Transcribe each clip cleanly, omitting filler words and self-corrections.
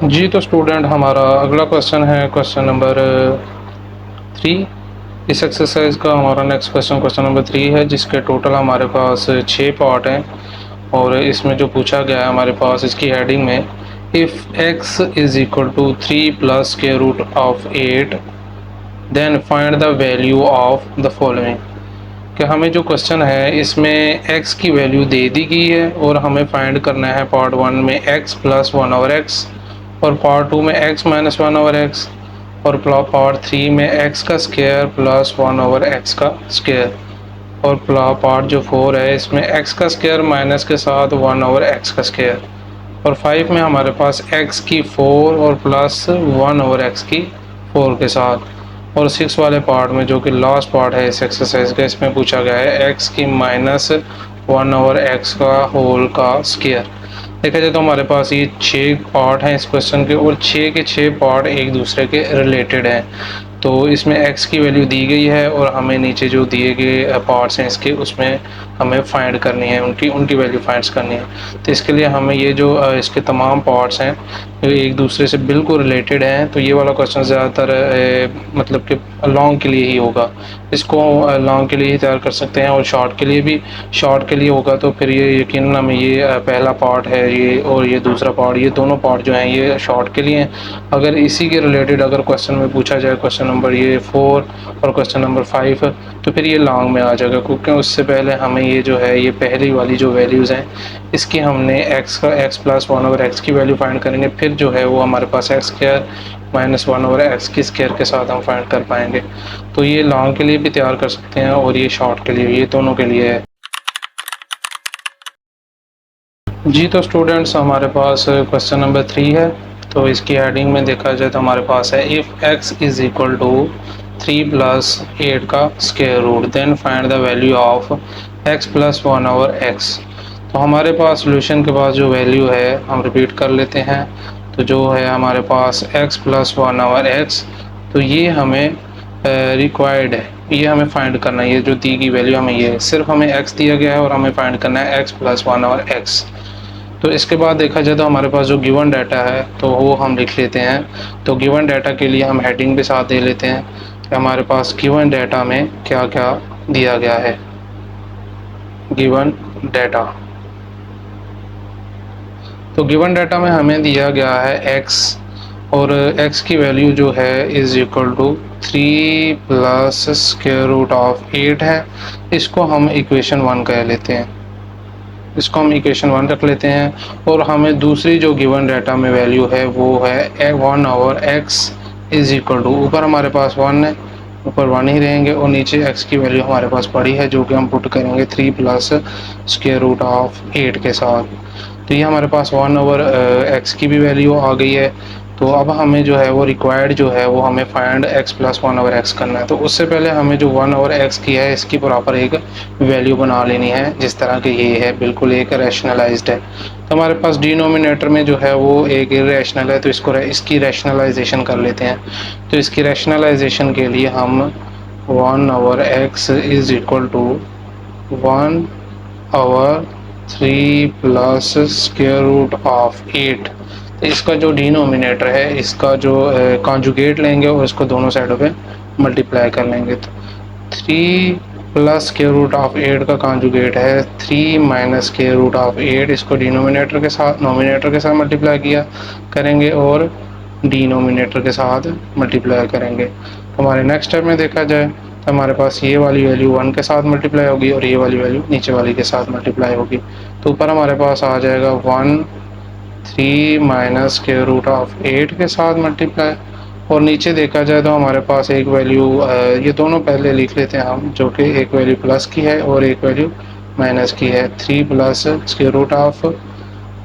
जी तो स्टूडेंट हमारा अगला क्वेश्चन है क्वेश्चन नंबर 3। इस एक्सरसाइज का हमारा नेक्स्ट क्वेश्चन क्वेश्चन नंबर 3 है, जिसके टोटल हमारे पास 6 पार्ट हैं। और इसमें जो पूछा गया है हमारे पास इसकी हेडिंग में, if x is equal to 3 plus square root of 8 then find the value of the following. कि हमें जो क्वेश्चन है इसमें x की वैल्यू दे दी गई है और हमें फाइंड करना है पार्ट 1 में x प्लस 1/x, और पार्ट 2 में x माइनस 1/x, और पार्ट 3 में x का स्क्वायर प्लस 1/x का स्क्वायर, और पार्ट जो 4 है इसमें x का स्क्वायर माइनस के साथ 1/x का स्क्वायर, और 5 में हमारे पास x की 4 और प्लस 1/x की 4 के साथ, और 6 वाले पार्ट में जो कि लास्ट पार्ट है इस एक्सरसाइज का, इसमें पूछा गया है x की माइनस 1/x का होल का स्क्वायर। देखा जाए तो हमारे पास ये 6 पार्ट हैं इस क्वेश्चन के, और 6 के 6 पार्ट एक दूसरे के रिलेटेड हैं। तो इसमें x की वैल्यू दी गई है और हमें नीचे जो दिए गए पार्ट्स हैं इसके, उसमें हमें फाइंड करनी है, उनकी वैल्यू फाइंड करनी है। तो इसके लिए हमें ये जो इसके तमाम पार्ट्स हैं जो एक दूसरे से बिल्कुल रिलेटेड हैं, तो ये वाला क्वेश्चन ज़्यादातर मतलब कि लॉन्ग के लिए ही होगा। इसको लॉन्ग के लिए ही तैयार कर सकते हैं, और शॉर्ट के लिए भी। शॉर्ट के लिए होगा तो फिर ये यकीनन हमें ये पहला पार्ट है ये, और ये दूसरा पार्ट, ये दोनों पार्ट जो हैं ये शॉर्ट के लिए हैं। अगर इसी के रिलेटेड अगर क्वेश्चन में पूछा जाए क्वेश्चन नंबर ये 4 और क्वेश्चन नंबर 5, तो फिर ये लॉन्ग में आ जाएगा, क्योंकि उससे पहले हमें ये जो है ये पहली वाली जो वैल्यूज़ हैं इसकी हमने x प्लस 1/x की वैल्यू फाइंड करेंगे, फिर जो है वो हमारे पास x स्क्वायर माइनस 1/x की स्क्वायर के साथ हम फाइंड कर पाएंगे। तो ये लॉन्ग के लिए भी तैयार कर सकते हैं और ये शॉर्ट के लिए, ये दोनों के लिए है। जी तो स्टूडेंट्स हमारे पास क्वेश्चन नंबर 3 है। तो इसकी हेडिंग में देखा जाए तो हमारे पास है, if x is equal to 3 plus 8 का square root then find the value of x plus 1/x। तो हमारे पास सोल्यूशन के पास जो वैल्यू है हम रिपीट कर लेते हैं। तो जो है हमारे पास x प्लस 1/x, तो ये हमें रिक्वायर्ड है, ये हमें फाइंड करना है। ये जो दी गई वैल्यू हमें ये सिर्फ हमें x दिया गया है और हमें फाइंड करना है x प्लस 1/x। तो इसके बाद देखा जाए तो हमारे पास जो गिवन डाटा है तो वो हम लिख लेते हैं। तो गिवन डाटा के लिए हम हेडिंग भी साथ दे लेते हैं कि हमारे पास गिवन डाटा में क्या क्या दिया गया है। गिवन डाटा, तो गिवन डाटा में हमें दिया गया है x, और x की वैल्यू जो है is equal to 3 plus square root of 8 है। इसको हम इक्वेशन 1 कह लेते हैं, इसको हम इक्वेशन 1 रख लेते हैं। और हमें दूसरी जो गिवन डाटा में वैल्यू है वो है 1/x इज़ इक्वल टू, ऊपर हमारे पास 1 है, ऊपर 1 ही रहेंगे, और नीचे x की वैल्यू हमारे पास पड़ी है जो कि हम पुट करेंगे 3 प्लस स्क्वायर रूट ऑफ 8 के साथ। तो ये हमारे पास 1/x की भी वैल्यू आ गई है। तो अब हमें जो है वो रिक्वायर्ड जो है वो हमें फाइंड x प्लस 1/x करना है। तो उससे पहले हमें जो 1/x की है इसकी प्रॉपर एक वैल्यू बना लेनी है, जिस तरह की ये है, बिल्कुल एक रैशनलाइज्ड है। तो हमारे पास डिनोमिनेटर में जो है वो एक इरेशनल है, तो इसकी रैशनलाइजेशन कर लेते हैं। तो इसकी रैशनलाइजेशन के लिए हम 1/x is equal to 1/3 plus square root of 8। तो इसका जो डिनोमिनेटर है इसका जो कॉन्जुगेट लेंगे और इसको दोनों साइडों पे मल्टीप्लाई कर लेंगे। तो 3 प्लस स्क्वायर रूट ऑफ 8 का कॉन्जुगेट है 3 माइनस स्क्वायर रूट ऑफ 8, इसको डिनोमिनेटर के साथ नोमिनेटर के साथ मल्टीप्लाई किया करेंगे और डिनोमिनेटर के साथ मल्टीप्लाई करेंगे। तो हमारे नेक्स्ट स्टेप में देखा जाए तो हमारे पास ये वाली वैल्यू 1 के साथ मल्टीप्लाई होगी और ये वाली वैल्यू नीचे वाली के साथ मल्टीप्लाई होगी। तो ऊपर हमारे पास आ जाएगा 3 माइनस स्क्वायर रूट ऑफ 8 के साथ मल्टीप्लाई, और नीचे देखा जाए तो हमारे पास एक वैल्यू, ये दोनों पहले लिख लेते हैं हम, जो कि एक वैल्यू प्लस की है और एक वैल्यू माइनस की है। 3 प्लस स्क्वायर रूट ऑफ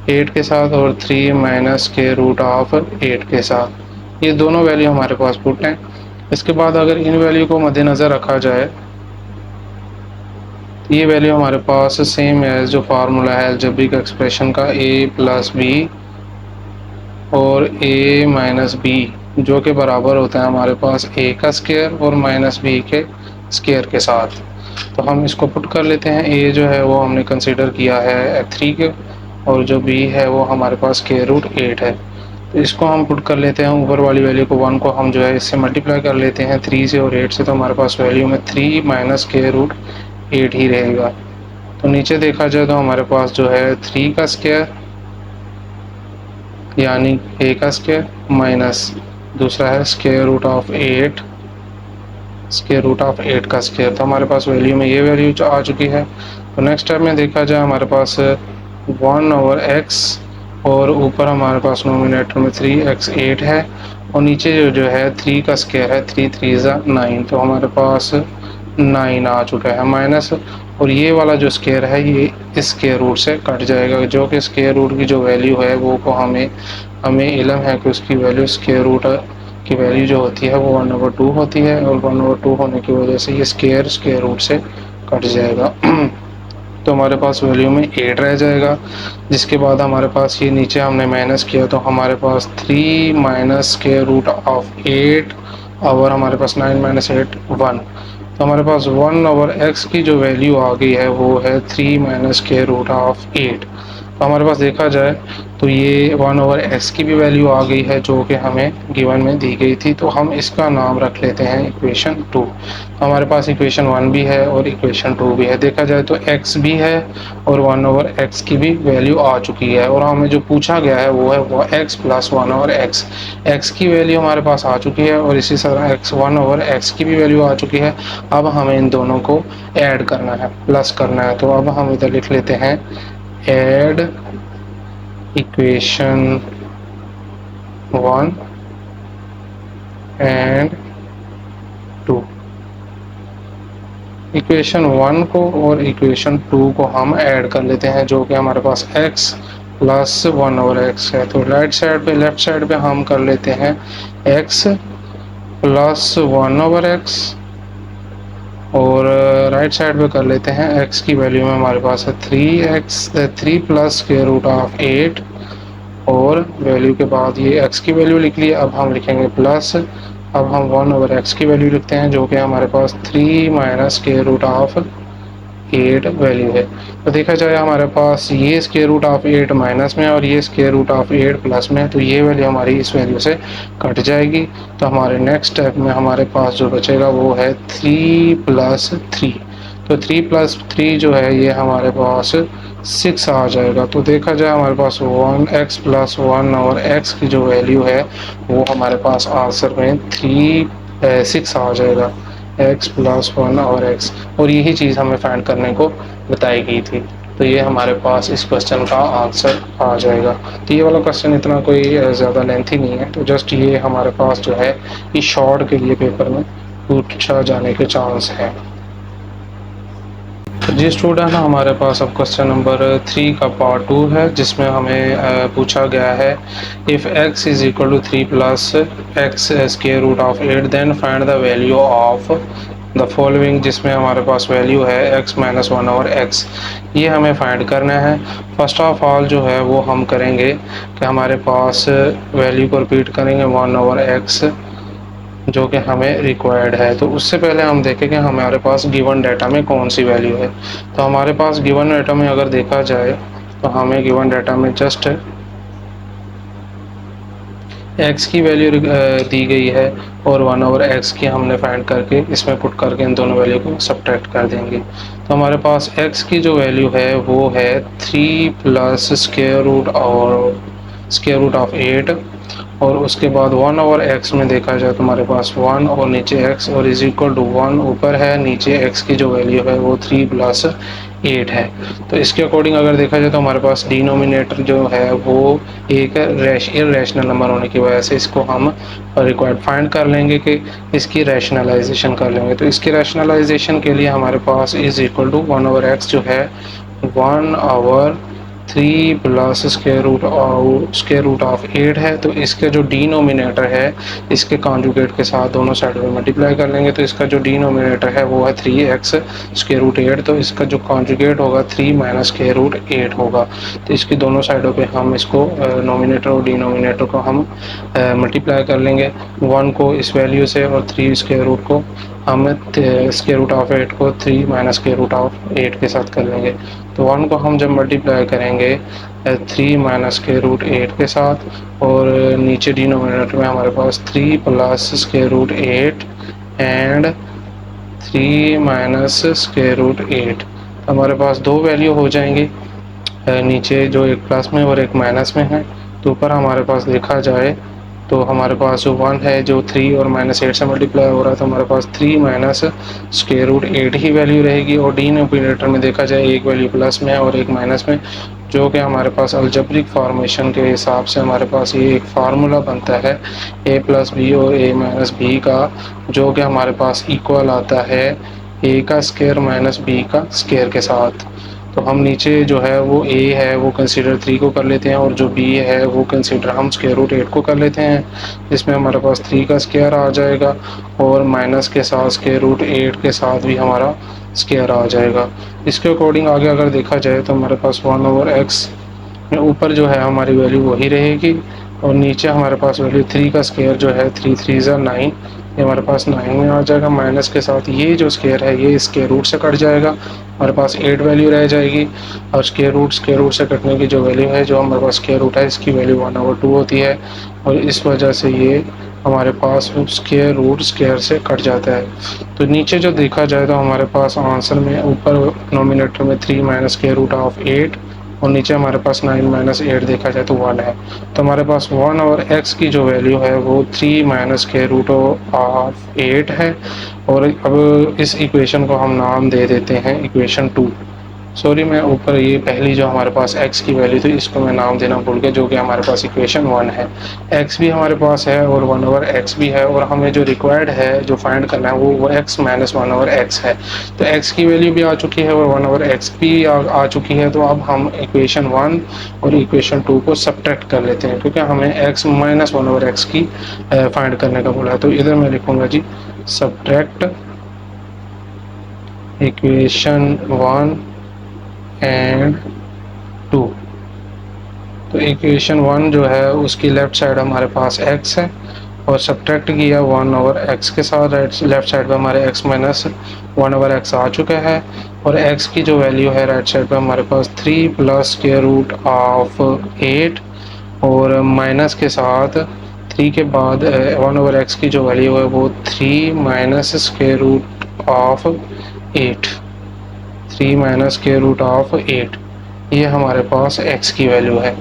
8 के साथ और 3 माइनस स्क्वायर रूट ऑफ 8 के साथ, ये दोनों वैल्यू हमारे पास पुट हैं। इसके बाद अगर इन वैल्यू को मद्देनज़र रखा जाए, ये वैल्यू हमारे पास सेम है जो फार्मूला है अलजेब्रिक एक्सप्रेशन का, a प्लस बी और a माइनस बी, जो कि बराबर होता है हमारे पास a का स्क्वायर और माइनस b के स्क्वायर के साथ। तो हम इसको पुट कर लेते हैं। a जो है वो हमने कंसीडर किया है 3 के, और जो b है वो हमारे पास स्क्वायर रूट 8 है। तो इसको हम पुट कर लेते हैं, ऊपर वाली वैल्यू को 1 को हम जो है इससे मल्टीप्लाई कर लेते हैं 3 से और 8 से, तो हमारे पास वैल्यू में 3 माइनस स्क्वायर रूट 8 ही रहेगा। तो नीचे देखा जाए तो हमारे पास जो है 3 का स्क्वायर यानी a का स्क्वायर माइनस दूसरा है square root of 8 square root of 8 का स्क्वायर। तो हमारे पास वैल्यू में ये वैल्यू आ चुकी है। तो नेक्स्ट स्टेप में देखा जाए हमारे पास 1/x और ऊपर हमारे पास नोमिनेटर में 3x 8 है और नीचे जो है 3 का स्क्वायर है, 3 3 9, तो हमारे पास 9 आ चुका है माइनस, और ये वाला जो स्क्वायर है ये इस स्क्वायर रूट से कट जाएगा, जो कि स्क्वायर रूट की जो वैल्यू है वो को हमें इलम है कि उसकी वैल्यू स्क्वायर रूट की वैल्यू जो होती है वो 1/2 होती है, और 1/2 होने की वजह से ये स्क्वायर रूट से कट जाएगा। तो हमारे पास वैल्यू में 8 रह जाएगा, जिसके बाद हमारे पास ये नीचे हमने माइनस किया तो हमारे पास 3 माइनस स्क्वायर रूट ऑफ 8 और हमारे पास 9 माइनस 8 1। तो हमारे पास 1/x की जो वैल्यू आ गई है वो है 3 माइनस स्क्वायर रूट ऑफ 8। तो हमारे पास देखा जाए तो ये 1/x की भी वैल्यू आ गई है जो कि हमें गिवन में दी गई थी, तो हम इसका नाम रख लेते हैं इक्वेशन 2। तो हमारे पास इक्वेशन 1 भी है और इक्वेशन 2 भी है। देखा जाए तो x भी है और 1/x की भी वैल्यू आ चुकी है, और हमें जो पूछा गया है वो है x प्लस 1/x। x की वैल्यू हमारे पास आ चुकी है और इसी तरह 1/x की भी वैल्यू आ चुकी है। अब हमें इन दोनों को ऐड करना है, प्लस करना है। तो अब हम इधर लिख लेते हैं ऐड इक्वेशन 1 एंड 2। इक्वेशन 1 को और इक्वेशन 2 को हम ऐड कर लेते हैं, जो कि हमारे पास x प्लस 1/x है। तो लेफ्ट साइड पे हम कर लेते हैं x प्लस 1/x और राइट साइड पे कर लेते हैं x की वैल्यू में हमारे पास है 3 प्लस स्क्वायर रूट ऑफ 8 और वैल्यू के बाद ये x की वैल्यू लिख ली। अब हम लिखेंगे प्लस, अब हम 1/x की वैल्यू लिखते हैं जो कि हमारे पास 3 minus square root of 8 value है। तो देखा जाए हमारे पास ये स्क्वायर रूट ऑफ 8 माइनस में और ये स्क्वायर रूट ऑफ 8 प्लस में, तो ये वैल्यू हमारी इस वैल्यू से कट जाएगी। तो हमारे नेक्स्ट स्टेप में हमारे पास जो बचेगा वो है 3 प्लस 3। तो 3 प्लस 3 जो है ये हमारे पास 6 आ जाएगा। तो देखा जाए हमारे पास 1x प्लस 1/x की जो वैल्यू है वो हमारे पास आंसर में 6 आ जाएगा, x प्लस 1/x, और यही चीज़ हमें फाइंड करने को बताई गई थी। तो ये हमारे पास इस क्वेश्चन का आंसर आ जाएगा। तो ये वाला क्वेश्चन इतना कोई ज़्यादा लेंथी नहीं है, तो जस्ट ये हमारे पास जो है इस शॉर्ट के लिए पेपर में पूछा जाने के चांस है। तो जी स्टूडेंट, हमारे पास अब क्वेश्चन नंबर 3 का पार्ट 2 है, जिसमें हमें पूछा गया है if x is equal to 3 plus x square root of 8 then find the value of the following, जिसमें हमारे पास वैल्यू है x माइनस 1/x। ये हमें फाइंड करना है। फर्स्ट ऑफ ऑल जो है वो हम करेंगे कि हमारे पास वैल्यू को रिपीट करेंगे 1/x जो कि हमें रिक्वायर्ड है। तो उससे पहले हम देखें कि हमारे पास गिवन डाटा में कौन सी वैल्यू है। तो हमारे पास गिवन डाटा में अगर देखा जाए तो हमें गिवन डाटा में जस्ट x की वैल्यू दी गई है और 1/x की हमने फाइंड करके इसमें पुट करके इन दोनों वैल्यू को सब्ट्रैक्ट कर देंगे। तो हमारे पास x की जो वैल्यू है वो है 3 प्लस स्क्वायर रूट ऑफ 8 और उसके बाद 1/x में देखा जाए तो हमारे पास 1 और नीचे x और इज इक्वल टू 1 ऊपर है, नीचे x की जो वैल्यू है वो 3 प्लस 8 है। तो इसके अकॉर्डिंग अगर देखा जाए तो हमारे पास डिनोमिनेटर जो है वो एक इरेशनल नंबर होने की वजह से इसको हम रिक्वायर्ड फाइंड कर लेंगे कि इसकी रैशनलाइजेशन कर लेंगे। तो इसकी रैशनलाइजेशन के लिए हमारे पास इज इक्वल टू 1/x जो है 1/3 प्लस स्क्वायर रूट ऑफ 8 है। तो इसके जो डिनोमिनेटर है इसके कॉन्जुगेट के साथ दोनों साइड में मल्टीप्लाई कर लेंगे। तो इसका जो डिनोमिनेटर है वो है 3x स्क्वायर रूट 8, तो इसका जो कॉन्जुगेट होगा 3 माइनस स्क्वायर रूट 8 होगा। तो इसकी दोनों साइडों पे हम इसको नोमिनेटर और डिनोमिनेटर को हम मल्टीप्लाई कर लेंगे, 1 को इस वैल्यू से और 3 स्क्वायर रूट को हम स्क्वायर रूट ऑफ 8 को 3 माइनस स्क्वायर रूट ऑफ 8 के साथ कर लेंगे। तो 1 को हम जब मल्टीप्लाई करेंगे 3 माइनस स्क्वायर रूट 8 के साथ, और नीचे डिनोमिनेटर में हमारे पास 3 plus square root 8 and 3 minus square root 8। हमारे पास दो वैल्यू हो जाएंगी, नीचे जो एक प्लस में और एक माइनस में है। तो ऊपर हमारे पास देखा जाए तो हमारे पास जो 1 है जो 3 और -8 से मल्टीप्लाई हो रहा है, तो हमारे पास 3 माइनस स्क्वायर रूट 8 ही वैल्यू रहेगी। और डिनोमिनेटर में देखा जाए एक वैल्यू प्लस में और एक माइनस में, जो कि हमारे पास अलजेब्रिक फॉर्मेशन के हिसाब से हमारे पास ये एक फार्मूला बनता है a प्लस बी और a माइनस बी का, जो कि हमारे पास इक्वल आता है a का स्क्वायर माइनस b का स्क्वायर के साथ। तो हम नीचे जो है वो a है वो कंसीडर 3 को कर लेते हैं, और जो b है वो कंसीडर हम स्क्वायर रूट 8 को कर लेते हैं। इसमें हमारे पास 3 का स्क्वायर आ जाएगा, और माइनस के साथ स्क्वायर रूट 8 के साथ भी हमारा स्क्वायर आ जाएगा। इसके अकॉर्डिंग आगे अगर देखा जाए तो हमारे पास 1/x में ऊपर जो है हमारी वैल्यू वही रहेगी, और नीचे हमारे पास वैल्यू 3 का स्क्वायर जो है 3 3 ज़ा 9, ये हमारे पास 9 में आ जाएगा। माइनस के साथ ये जो स्क्वायर है ये स्क्वायर रूट से कट जाएगा, हमारे पास 8 वैल्यू रह जाएगी। और स्क्वायर रूट से कटने की जो वैल्यू है, जो हमारे पास स्क्वायर रूट है, इसकी वैल्यू 1/2 होती है, और इस वजह से ये हमारे पास स्क्वायर रूट स्क्वायर से कट जाता है। तो नीचे जो देखा जाए तो हमारे पास आंसर में ऊपर डिनोमिनेटर में 3 माइनस स्क्वायर रूट ऑफ 8, और नीचे हमारे पास 9 माइनस 8 देखा जाए तो 1 है। तो हमारे पास 1 और x की जो वैल्यू है वो 3 माइनस स्क्वायर रूट ऑफ 8 है। और अब इस इक्वेशन को हम नाम दे देते हैं इक्वेशन 2। सॉरी, मैं ऊपर ये पहली जो हमारे पास x की वैल्यू थी इसको मैं नाम देना भूल गया, जो कि हमारे पास इक्वेशन 1 है। x भी हमारे पास है और 1/x भी है, और हमें जो रिक्वायर्ड है जो फाइंड करना है वो x माइनस 1/x है। तो x की वैल्यू भी आ चुकी है और 1/x भी आ चुकी है। तो अब हम इक्वेशन 1 और इक्वेशन 2 को सब्ट्रैक्ट कर लेते हैं, क्योंकि हमें x माइनस 1/x की फाइंड करने का बोला है। तो इधर मैं लिखूंगा जी सब्ट्रैक्ट इक्वेशन 1 एंड 2। तो इक्वेशन 1 जो है उसकी लेफ्ट साइड हमारे पास x है, और सब्ट्रैक्ट किया 1/x के साथ, लेफ्ट साइड पे हमारे x माइनस 1/x आ चुका है। और x की जो वैल्यू है राइट साइड पे हमारे पास 3 प्लस स्क्वायर रूट ऑफ 8, और माइनस के साथ 3 के बाद 1/x की जो वैल्यू है वो 3 minus square root of 8, 3 minus square root of 8, ये हमारे पास x की वैल्यू है,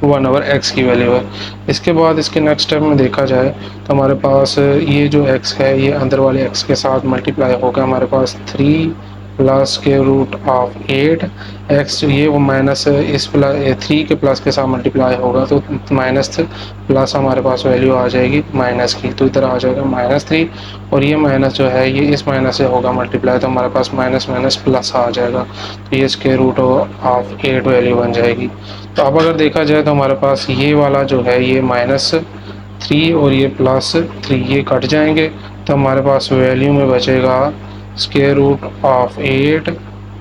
1/x की वैल्यू है। इसके बाद इसके नेक्स्ट स्टेप में देखा जाए तो हमारे पास ये जो x है ये अंदर वाले x के साथ मल्टीप्लाई होगा, हमारे पास 3 plus square root of 8 x, ये वो माइनस इस प्लस 3 के प्लस के साथ मल्टीप्लाई होगा, तो माइनस प्लस हमारे पास वैल्यू आ जाएगी माइनस की, तो इधर आ जाएगा -3, और ये माइनस जो है ये इस माइनस से होगा मल्टीप्लाई, तो हमारे पास माइनस माइनस प्लस आ जाएगा, तो ये स्क्वायर रूट ऑफ 8 वैल्यू बन जाएगी। तो अब अगर देखा जाए तो हमारे पास ये वाला जो है ये -3 और ये +3 ये कट जाएंगे, तो हमारे पास वैल्यू में बचेगा square root of 8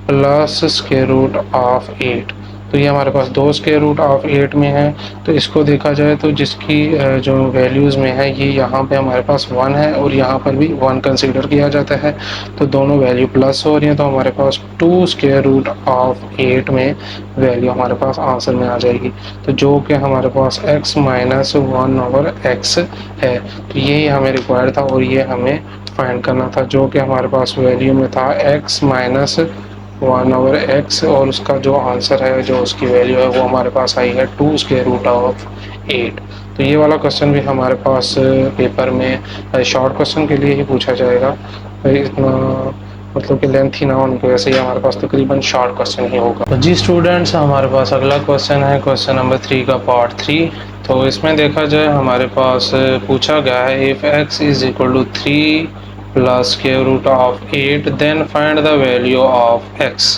plus square root of 8। तो ये हमारे पास दो स्क्वायर रूट ऑफ 8 में है। तो इसको देखा जाए तो जिसकी जो वैल्यूज़ में है ये यहाँ पे हमारे पास 1 है, और यहाँ पर भी 1 कंसीडर किया जाता है, तो दोनों वैल्यू प्लस हो रही हैं, तो हमारे पास 2 स्क्वायर रूट ऑफ 8 में वैल्यू हमारे पास आंसर में आ जाएगी। तो जो कि हमारे पास x माइनस 1/x है, तो यही हमें रिक्वायर्ड था और ये हमें फाइंड करना था, जो कि हमारे पास वैल्यू में था x माइनस 1/x, और उसका जो आंसर है जो उसकी वैल्यू है वो हमारे पास आई है 2 स्क्वायर रूट ऑफ 8। तो ये वाला क्वेश्चन भी हमारे पास पेपर में शॉर्ट क्वेश्चन के लिए ही पूछा जाएगा, इतना मतलब कि लेंथ ही ना होने की वजह से हमारे पास तकरीबन शॉर्ट क्वेश्चन ही होगा। तो जी स्टूडेंट्स, हमारे पास अगला क्वेश्चन है क्वेश्चन नंबर 3 का पार्ट 3। तो इसमें देखा जाए हमारे पास पूछा गया है if x is equal to 3 plus square root of 8 then find the value of x।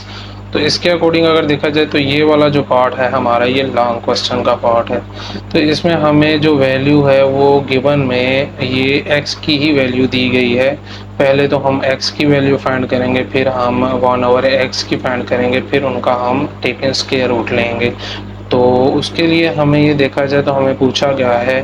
तो इसके अकॉर्डिंग अगर देखा जाए तो ये वाला जो पार्ट है हमारा ये लॉन्ग क्वेश्चन का पार्ट है। तो इसमें हमें जो वैल्यू है वो गिवन में ये x की ही वैल्यू दी गई है। पहले तो हम x की वैल्यू फाइंड करेंगे, फिर हम 1/x की फाइंड करेंगे, फिर उनका हम टेकन स्क्वायर रूट लेंगे। तो उसके लिए हमें ये देखा जाए तो हमें पूछा गया है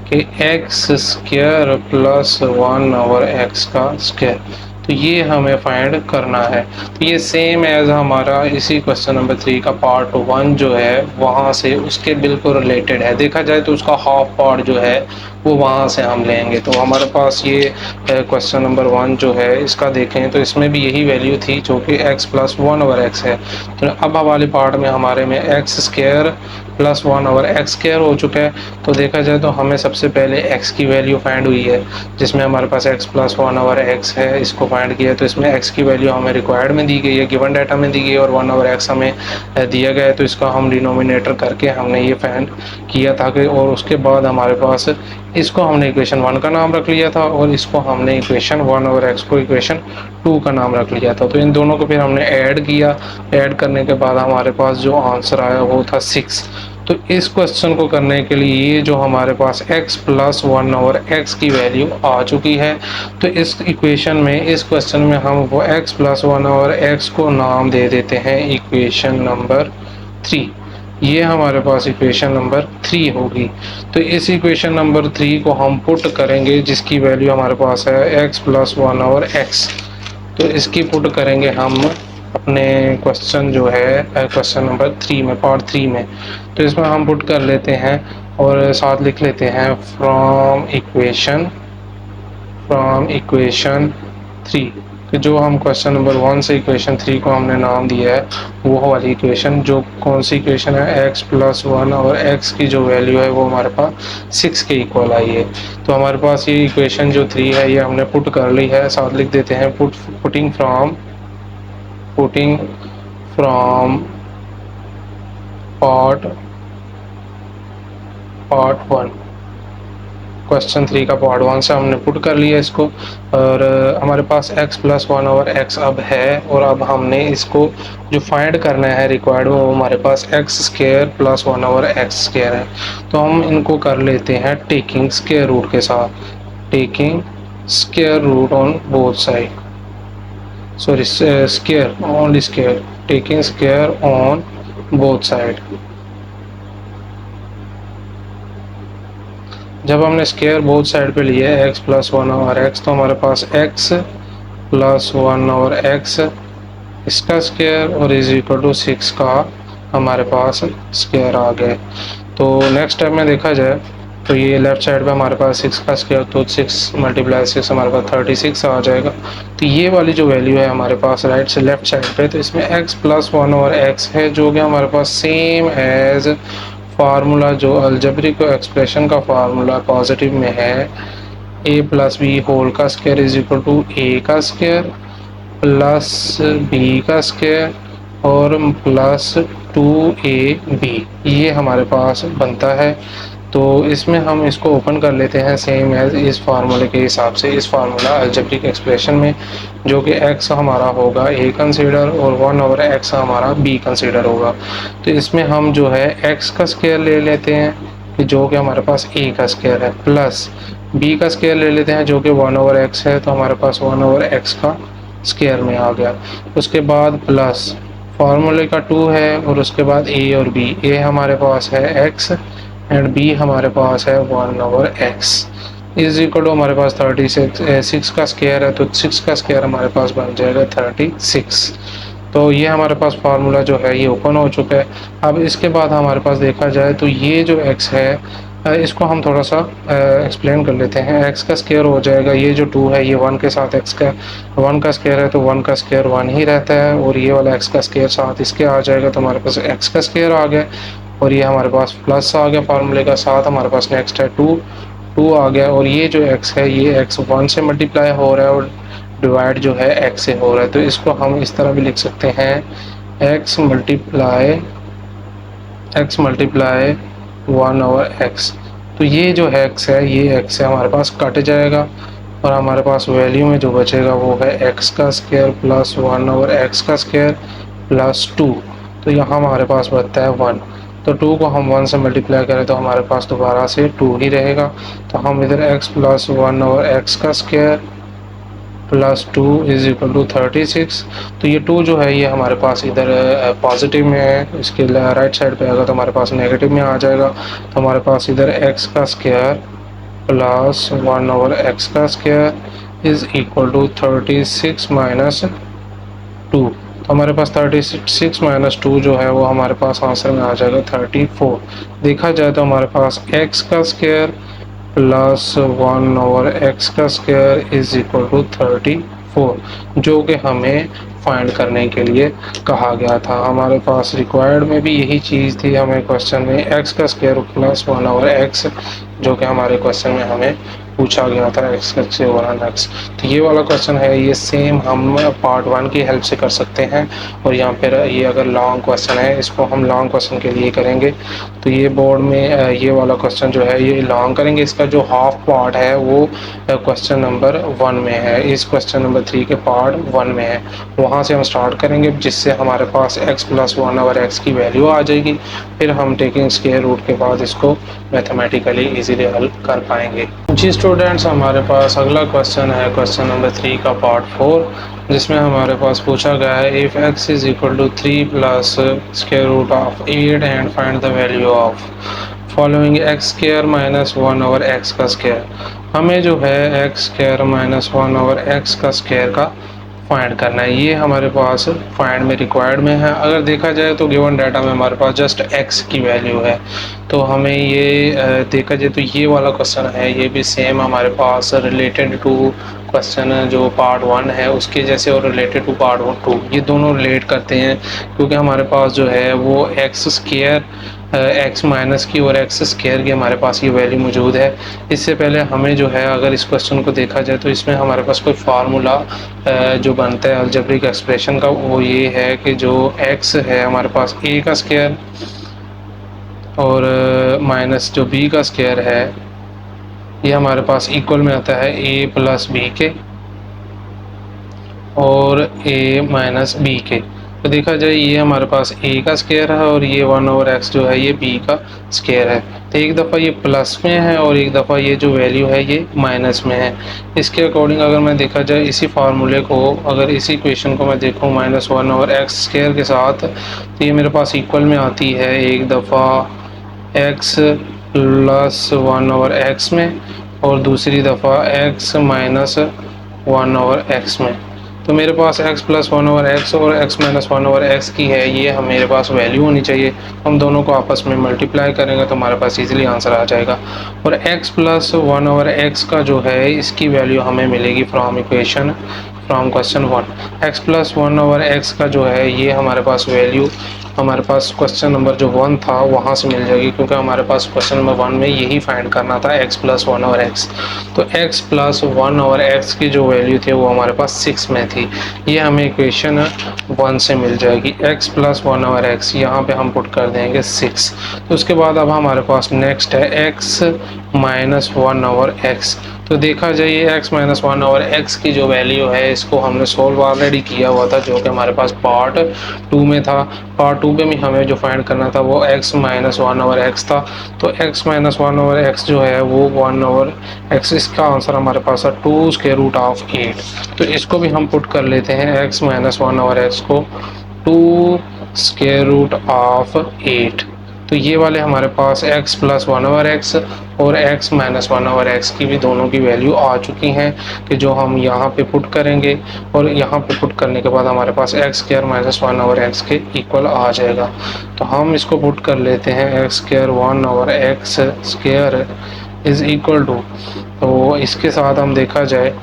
कि एक्स स्क्वायर प्लस 1/x का स्क्वायर, तो ये हमें फाइंड करना है। तो ये सेम एज हमारा इसी क्वेश्चन नंबर 3 का पार्ट 1 जो है वहाँ से उसके बिल्कुल रिलेटेड है। देखा जाए तो उसका हाफ पार्ट जो है वो वहाँ से हम लेंगे। तो हमारे पास ये क्वेश्चन नंबर 1 जो है इसका देखें तो इसमें भी यही वैल्यू थी जो कि x प्लस 1/x है। तो अब वाले पार्ट में हमारे में x square plus 1/x square हो चुका है। तो देखा जाए तो हमें सबसे पहले x की वैल्यू फाइंड हुई है, जिसमें हमारे पास x प्लस 1/x है, इसको फाइंड किया। तो इसमें x की वैल्यू हमें रिक्वायर्ड में दी गई है, गिवन डाटा में दी गई है, और 1/x हमें दिया गया है। तो इसका हम डिनोमिनेटर करके हमने ये फाइंड किया था कि, और उसके बाद हमारे पास इसको हमने इक्वेशन 1 का नाम रख लिया था, और इसको हमने इक्वेशन 1/x को इक्वेशन 2 का नाम रख लिया था। तो इन दोनों को फिर हमने ऐड किया। ऐड करने के बाद हमारे पास जो आंसर आया वो था 6। तो इस क्वेश्चन को करने के लिए ये जो हमारे पास x प्लस 1/x की वैल्यू आ चुकी है, तो इस इक्वेशन में, इस क्वेश्चन में हम वो x प्लस 1/x को नाम दे देते हैं इक्वेशन नंबर 3। ये हमारे पास इक्वेशन नंबर 3 होगी। तो इस इक्वेशन नंबर 3 को हम पुट करेंगे, जिसकी वैल्यू हमारे पास है x प्लस 1/x। तो इसकी पुट करेंगे हम अपने क्वेश्चन जो है क्वेश्चन नंबर 3 में, पार्ट 3 में। तो इसमें हम पुट कर लेते हैं और साथ लिख लेते हैं फ्रॉम इक्वेशन 3। तो जो हम क्वेश्चन नंबर 1 से इक्वेशन 3 को हमने नाम दिया है वो वाली इक्वेशन, जो कौन सी इक्वेशन है, x प्लस 1/x की जो वैल्यू है वो हमारे पास 6 के इक्वल आई है। तो हमारे पास ये इक्वेशन जो 3 है ये हमने पुट कर ली है। साथ लिख देते हैं पुटिंग फ्रॉम पार्ट 1, क्वेश्चन 3 का पार्ट 1 से हमने पुट कर लिया इसको, और हमारे पास x प्लस 1/x अब है। और अब हमने इसको जो फाइंड करना है रिक्वायर्ड, वो हमारे पास x square plus 1/x square है। तो हम इनको कर लेते हैं टेकिंग स्क्वायर रूट के साथ, taking square root on both side, sorry square, only square, taking square on both side. जब हमने स्क्वायर बोथ साइड पे लिया है x प्लस 1/x, तो हमारे पास x प्लस 1/x इसका स्क्वायर और इज इक्वल टू 6 का हमारे पास स्क्वायर आ गया। तो नेक्स्ट स्टेप में देखा जाए तो ये लेफ्ट साइड पे हमारे पास 6 का स्क्वायर, तो 6 मल्टीप्लाई 6 हमारे पास 36 आ जाएगा। तो ये वाली जो वैल्यू है हमारे पास राइट से लेफ्ट साइड पे, तो इसमें x प्लस 1/x है, जो कि हमारे पास सेम एज फार्मूला जो अलजेब्रिक एक्सप्रेशन का फार्मूला पॉजिटिव में है, a प्लस बी होल का square is equal to a का स्क्वायर प्लस b का स्क्वायर और प्लस 2ab, ये हमारे पास बनता है। तो इसमें हम इसको ओपन कर लेते हैं सेम एज इस फार्मूले के हिसाब से, इस फार्मूला अलजेब्रिक एक्सप्रेशन में, जो कि x हमारा होगा a कंसीडर और 1/x हमारा b कंसीडर होगा। तो इसमें हम जो है x का स्क्वायर ले लेते हैं कि जो कि हमारे पास a का स्क्वायर है, प्लस b का स्क्वायर ले लेते हैं जो कि 1/x है, तो हमारे पास 1/x का स्क्वायर में आ गया। उसके बाद प्लस फार्मूले का 2 है, और उसके बाद a और b, a हमारे पास है x एंड b हमारे पास है 1/x इज इक्वल टू हमारे पास 6 का स्क्वायर है, तो 6 का स्क्वायर हमारे पास बन जाएगा 36। तो ये हमारे पास फार्मूला जो है ये ओपन हो चुका है। अब इसके बाद हमारे पास देखा जाए तो ये जो x है इसको हम थोड़ा सा एक्सप्लेन कर लेते हैं। x का स्क्वायर हो जाएगा, ये जो 2 है ये 1 के साथ x का 1 का स्क्वायर है, तो 1 का स्क्वायर 1 ही रहता है, और ये वाला x का स्क्वायर साथ इसके आ जाएगा, तो हमारे पास x का स्क्वायर आ गया, और ये हमारे पास प्लस आ गया फार्मूले का साथ। हमारे पास नेक्स्ट है 2 आ गया, और ये जो x है ये x 1 से मल्टीप्लाई हो रहा है और डिवाइड जो है x से हो रहा है। तो इसको हम इस तरह भी लिख सकते हैं x मल्टीप्लाई 1/x। तो ये जो x है ये x है हमारे पास कट जाएगा, और हमारे पास वैल्यू में जो बचेगा वो है x का स्क्वायर प्लस 1/x का स्क्वायर प्लस 2। तो यहाँ हमारे पास बचता है 1। तो 2 को हम 1 से मल्टीप्लाई करें तो हमारे पास दोबारा से 2 ही रहेगा। तो हम इधर x प्लस 1/x का square plus 2 is equal to 36। तो ये 2 जो है ये हमारे पास इधर पॉजिटिव में है, इसके राइट साइड पे आएगा तो हमारे पास नेगेटिव में आ जाएगा। तो हमारे पास इधर x का स्क्वायर प्लस 1 ओवर x का square is equal to 36 minus 2। तो हमारे पास 36 माइनस 2 जो है वो हमारे पास आंसर में आ जाएगा 34। देखा जाए तो हमारे पास x का स्क्वायर प्लस 1 ओवर x का स्क्वायर इज इक्वल टू 34, जो कि हमें फाइंड करने के लिए कहा गया था। हमारे पास रिक्वायर्ड में भी यही चीज़ थी, हमें क्वेश्चन में x का स्क्वायर प्लस 1 ओवर x, जो कि हमारे क्वेश्चन में हमें पूछा गया था x का स्क्वायर ओवर x। तो ये वाला क्वेश्चन है, ये सेम हम पार्ट 1 की हेल्प से कर सकते हैं। और यहाँ पर ये अगर लॉन्ग क्वेश्चन है, इसको हम लॉन्ग क्वेश्चन के लिए करेंगे। तो ये बोर्ड में ये वाला क्वेश्चन जो है ये लॉन्ग करेंगे, इसका जो हाफ पार्ट है वो क्वेश्चन नंबर 1 में है, इस क्वेश्चन नंबर 3 के पार्ट 1 में है। वहाँ से हम स्टार्ट करेंगे, जिससे हमारे पास x प्लस 1 ओवर x की वैल्यू आ जाएगी। फिर हम टेकिंग स्क्वायर रूट के बाद इसको मैथमेटिकली इजीली हल कर पाएंगे। जी स्टूडेंट्स, हमारे पास अगला क्वेश्चन है क्वेश्चन नंबर 3 का पार्ट 4, जिसमें हमारे पास पूछा गया है if x is equal to 3 plus square root of 8 and find the value of फॉलोइंग x square minus 1 over x का स्क्वायर। हमें जो है x square minus 1 over x का स्क्वायर का फाइंड करना है। ये हमारे पास फाइंड में रिक्वायर्ड में है। अगर देखा जाए तो गिवन डाटा में हमारे पास जस्ट x की वैल्यू है, तो हमें ये देखा जाए तो ये वाला क्वेश्चन है, ये भी सेम हमारे पास रिलेटेड टू क्वेश्चन जो पार्ट 1 है उसके जैसे और रिलेटेड टू पार्ट 2, ये दोनों रिलेट करते हैं, क्योंकि हमारे पास जो है वो एक्स स्क्वायर एक्स माइनस की और एक्स स्क्वायर की हमारे पास ये वैल्यू मौजूद है। इससे पहले हमें जो है अगर इस क्वेश्चन को देखा जाए तो इसमें हमारे पास कोई फार्मूला जो बनता है अलजेब्रिक एक्सप्रेशन का, वो ये है कि जो x है हमारे पास a का स्क्वायर और माइनस जो b का स्क्वायर है ये हमारे पास इक्वल में आता है a प्लस बी के और a माइनस बी के। तो देखा जाए ये हमारे पास a का स्क्वायर है और ये 1 ओवर x जो है ये b का स्क्वायर है। तो एक दफ़ा ये प्लस में है और एक दफ़ा ये जो वैल्यू है ये माइनस में है। इसके अकॉर्डिंग अगर मैं देखा जाए इसी फार्मूले को, अगर इसी इक्वेशन को मैं देखूँ माइनस 1 ओवर x स्क्वायर के साथ, तो ये मेरे पास इक्वल में आती है एक दफ़ा x प्लस 1 ओवर x में और दूसरी दफ़ा x माइनस 1 ओवर x में। तो मेरे पास x प्लस 1 ओवर x और x माइनस 1 ओवर x की है, ये हम मेरे पास वैल्यू होनी चाहिए। हम दोनों को आपस में मल्टीप्लाई करेंगे तो हमारे पास इजीली आंसर आ जाएगा। और x प्लस 1 ओवर x का जो है इसकी वैल्यू हमें मिलेगी from question 1। x plus 1 over x का जो है ये हमारे पास वैल्यू हमारे पास क्वेश्चन नंबर जो 1 था वहाँ से मिल जाएगी, क्योंकि हमारे पास क्वेश्चन नंबर 1 में यही फाइंड करना था x प्लस 1 ओवर x। तो x प्लस 1 ओवर x की जो वैल्यू थी वो हमारे पास 6 में थी, ये हमें इक्वेशन 1 से मिल जाएगी। x प्लस 1 ओवर x यहाँ पे हम पुट कर देंगे 6। तो उसके बाद अब हमारे पास नेक्स्ट है x माइनस 1 ओवर x। तो देखा जाए ये x माइनस 1 ओवर x की जो वैल्यू है इसको हमने सोल्व ऑलरेडी किया हुआ था, जो कि हमारे पास पार्ट 2 में था। पार्ट 2 में भी हमें जो फाइंड करना था वो x माइनस 1 ओवर x था। तो x माइनस 1 ओवर x जो है वो 1 ओवर x, इसका आंसर हमारे पास है 2 स्क्वायर रूट ऑफ 8। तो इसको भी हम पुट कर लेते हैं, x माइनस 1 ओवर x को 2 स्क्वायर रूट ऑफ 8। तो ये वाले हमारे पास x प्लस 1 ओवर x और x माइनस 1 ओवर x की भी दोनों की वैल्यू आ चुकी हैं, कि जो हम यहाँ पे पुट करेंगे और यहाँ पे पुट करने के बाद हमारे पास x square minus 1 over x के इक्वल आ जाएगा। तो हम इसको पुट कर लेते हैं, x square 1 over x square is equal to, तो इसके साथ हम देखा जाए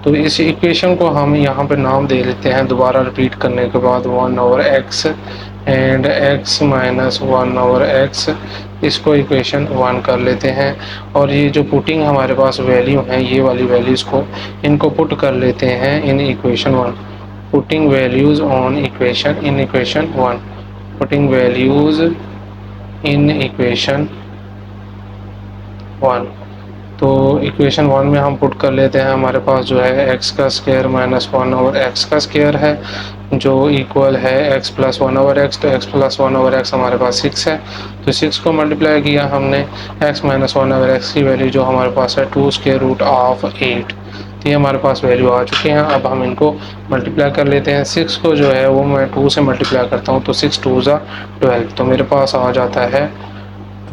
तो इस इक्वेशन को हम यहाँ पे नाम दे लेते हैं दोबारा रिपीट करने के बाद 1 over x and x minus 1 over x, इसको इक्वेशन 1 कर लेते हैं। और ये जो पुटिंग हमारे पास वैल्यू हैं ये वाली वैल्यूज़ को इनको पुट कर लेते हैं in equation 1। Putting values on equation in equation 1, putting values in equation 1। तो इक्वेशन 1 में हम पुट कर लेते हैं, हमारे पास जो है x का स्क्वायर माइनस 1 ओवर x का स्क्वायर है जो इक्वल है x प्लस 1 ओवर x। तो x प्लस 1 ओवर x हमारे पास 6 है, तो 6 को मल्टीप्लाई किया हमने x माइनस 1 ओवर x की वैल्यू जो हमारे पास है 2 स्क्वायर रूट ऑफ 8। तो ये हमारे पास वैल्यू आ चुके हैं। अब हम इनको मल्टीप्लाई कर लेते हैं। 6 को जो है वो मैं 2 से मल्टीप्लाई करता हूँ, तो 6 2 ज़ा 12, तो मेरे पास आ जाता है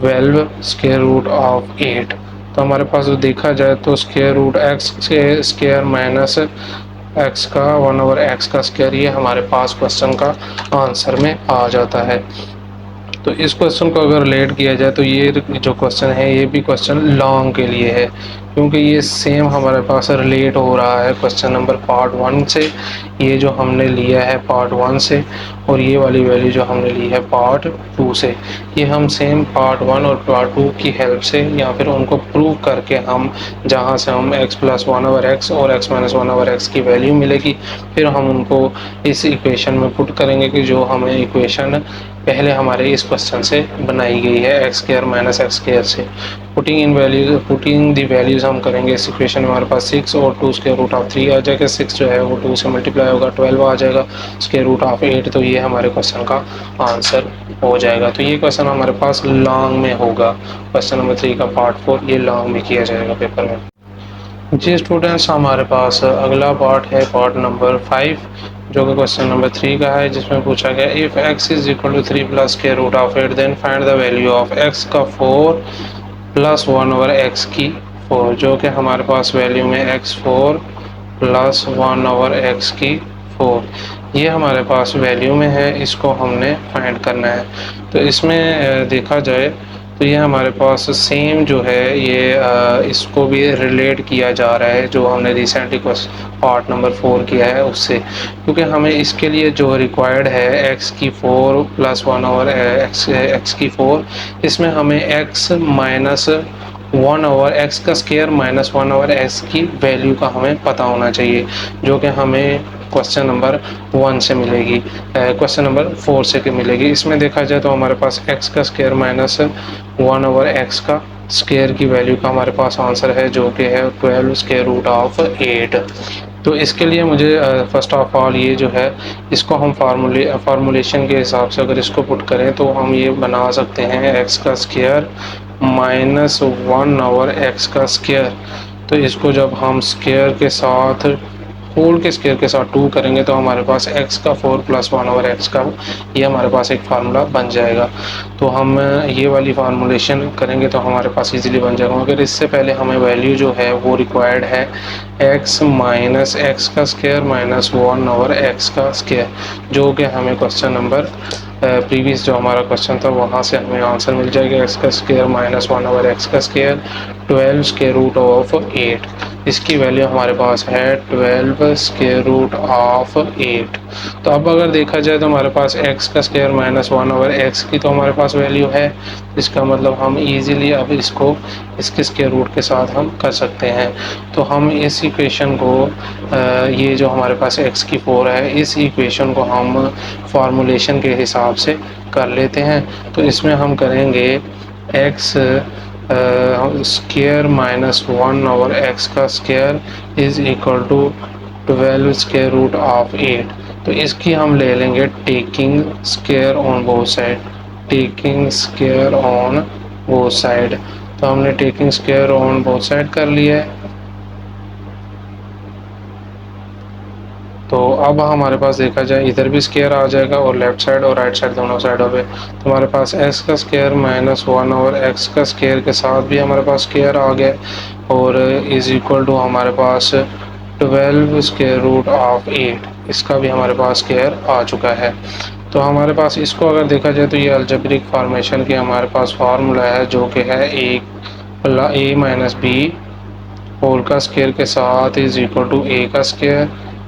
12 स्क्वायर रूट ऑफ 8। तो हमारे पास जो देखा जाए तो स्क्वायर रूट एक्स के स्क्वायर माइनस एक्स का 1/x का स्क्वायर, ये हमारे पास क्वेश्चन का आंसर में आ जाता है। तो इस क्वेश्चन को अगर रिलेट किया जाए तो ये जो क्वेश्चन है ये भी क्वेश्चन लॉन्ग के लिए है, क्योंकि ये सेम हमारे पास रिलेट हो रहा है क्वेश्चन नंबर पार्ट 1 से। ये जो हमने लिया है पार्ट 1 से, और ये वाली वैल्यू जो हमने ली है पार्ट 2 से, ये हम सेम पार्ट 1 और पार्ट 2 की हेल्प से या फिर उनको प्रूव करके हम जहाँ से हम x + 1/x और x - 1/x की वैल्यू मिलेगी, फिर हम उनको इस इक्वेशन में पुट करेंगे कि जो हमें इक्वेशन पहले हमारे इस क्वेश्चन से बनाई गई है x² - x² से। पुटिंग दी वैल्यूज़ हम करेंगे इस इक्वेशन में। हमारे पास 6 और 2 स्क्वायर रूट ऑफ 3 आ जाएगा। 6 जो है वो 2 से मल्टीप्लाई होगा, 12 आ जाएगा स्क्वायर रूट ऑफ 8। तो ये हमारे क्वेश्चन का आंसर हो जाएगा। तो ये क्वेश्चन हमारे पास लॉन्ग में होगा। क्वेश्चन नंबर 3 का पार्ट 4 ये लॉन्ग में किया जाएगा पेपर में। जी स्टूडेंट्स, हमारे पास अगला पार्ट है पार्ट नंबर 5, जो कि क्वेश्चन नंबर 3 का है, जिसमें पूछा गया if x = 3 + square root of 8 then find the value of x का 4 + 1/x की 4, जो कि हमारे पास वैल्यू में x4 + 1/x की 4 ये हमारे पास वैल्यू में है। इसको हमने फाइंड करना है। तो इसमें देखा जाए तो ये हमारे पास सेम जो है ये इसको भी रिलेट किया जा रहा है जो हमने रिसेंटली पार्ट नंबर 4 किया है उससे, क्योंकि हमें इसके लिए जो रिक्वायर्ड है x की 4 + 1/x की 4, इसमें हमें x माइनस 1/x का स्क्वायर माइनस 1/x की वैल्यू का हमें पता होना चाहिए, जो कि हमें क्वेश्चन नंबर 1 से मिलेगी, क्वेश्चन नंबर 4 से मिलेगी। इसमें देखा जाए तो हमारे पास x का स्क्वायर माइनस 1/x का स्क्वायर की वैल्यू का हमारे पास आंसर है, जो कि है 12 स्क्वायर रूट ऑफ 8। तो इसके लिए मुझे फर्स्ट ऑफ ऑल ये जो है इसको हम फार्मूलेशन के हिसाब से अगर इसको पुट करें तो हम ये बना सकते हैं x का स्क्वायर माइनस 1/x का स्क्वायर। तो इसको जब हम स्क्वायर के साथ होल के स्क्वायर के साथ 2 करेंगे तो हमारे पास x का 4 + 1/x का ये हमारे पास एक फार्मूला बन जाएगा। तो हम ये वाली फार्मूलेशन करेंगे तो हमारे पास इजीली बन जाएगा। मगर इससे पहले हमें वैल्यू जो है वो रिक्वायर्ड है x माइनस x का स्क्वायर माइनस 1/x का स्क्वायर, जो कि हमें क्वेश्चन नंबर प्रीवियस जो हमारा क्वेश्चन था वहाँ से हमें आंसर मिल जाएगा। x का स्क्वायर माइनस 1/x का स्क्वायर 12 स्क्वायर रूट ऑफ 8, इसकी वैल्यू हमारे पास है 12 स्क्वायर रूट ऑफ 8। तो अब अगर देखा जाए तो हमारे पास x का स्क्वायर माइनस 1/x की तो हमारे पास वैल्यू है, इसका मतलब हम इजीली अब इसको इसके स्क्वायर रूट के साथ हम कर सकते हैं। तो हम इस इक्वेशन को ये जो हमारे पास x की 4 है इस इक्वेशन को हम फार्मूलेशन के हिसाब से कर लेते हैं। तो इसमें हम करेंगे x स्क्वायर माइनस 1/x का square is equal to 12 square root of 8। तो इसकी हम ले लेंगे taking square on both side, taking square on both side. तो हमने taking square on both side कर लिया है। तो अब हमारे पास देखा जाए इधर भी स्क्वायर आ जाएगा और लेफ्ट साइड और राइट साइड दोनों साइडों पे। तो हमारे पास x का स्क्वायर माइनस 1/x का स्क्वायर के साथ भी हमारे पास स्क्वायर आ गया और इज इक्वल टू हमारे पास 12 स्क्वायर रूट ऑफ 8, इसका भी हमारे पास स्क्वायर आ चुका है। तो हमारे पास इसको अगर देखा जाए तो ये अलजेब्रिक फॉर्मेशन की हमारे पास फार्मूला है, जो कि है a माइनस बी होल का स्क्वायर के साथ इज इक्वल टू a का स्क्वायर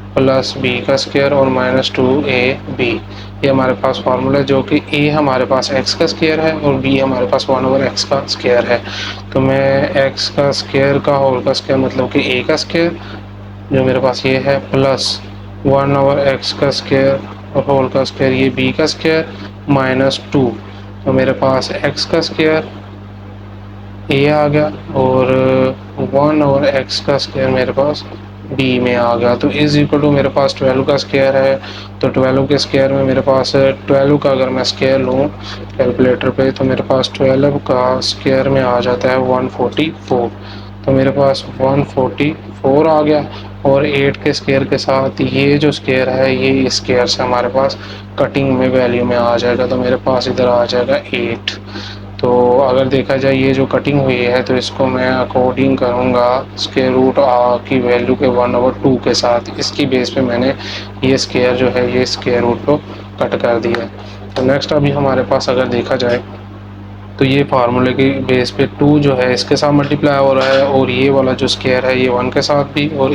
प्लस b का स्क्वायर और माइनस 2ab। ये हमारे पास फार्मूला है, जो कि a हमारे पास x का स्क्वायर है और b हमारे पास 1/x का स्क्वायर है। तो मैं x का स्क्वायर का होल का स्क्वायर मतलब कि a का स्क्वायर जो मेरे पास ये है प्लस 1/x का स्क्वायर और होल का स्क्वायर ये b का स्क्वायर माइनस 2। तो मेरे पास x का स्क्वायर a आ गया और 1/x का स्क्वायर मेरे पास b में आ गया। तो इज इक्वल टू मेरे पास 12 का स्क्वायर है। तो 12 के स्क्वायर में मेरे पास 12 का अगर मैं स्क्वायर लूँ कैलकुलेटर पे तो मेरे पास 12 का स्क्वायर में आ जाता है 144। तो मेरे पास 144 आ गया, और 8 के स्केयर के साथ ये जो स्केयर है ये स्केयर से हमारे पास कटिंग में वैल्यू में आ जाएगा, तो मेरे पास इधर आ जाएगा 8। तो अगर देखा जाए ये जो कटिंग हुई है तो इसको मैं अकॉर्डिंग करूँगा स्केयर रूट की वैल्यू के 1/2 के साथ, इसकी बेस पे मैंने ये स्केयर जो है ये स्केयर रूट को कट कर दिया है। तो नेक्स्ट अभी हमारे पास अगर देखा जाए तो ये फार्मूले की बेस पे 2 जो है इसके साथ मल्टीप्लाई हो रहा है, और ये वाला जो स्केयर है ये 1 के साथ भी, और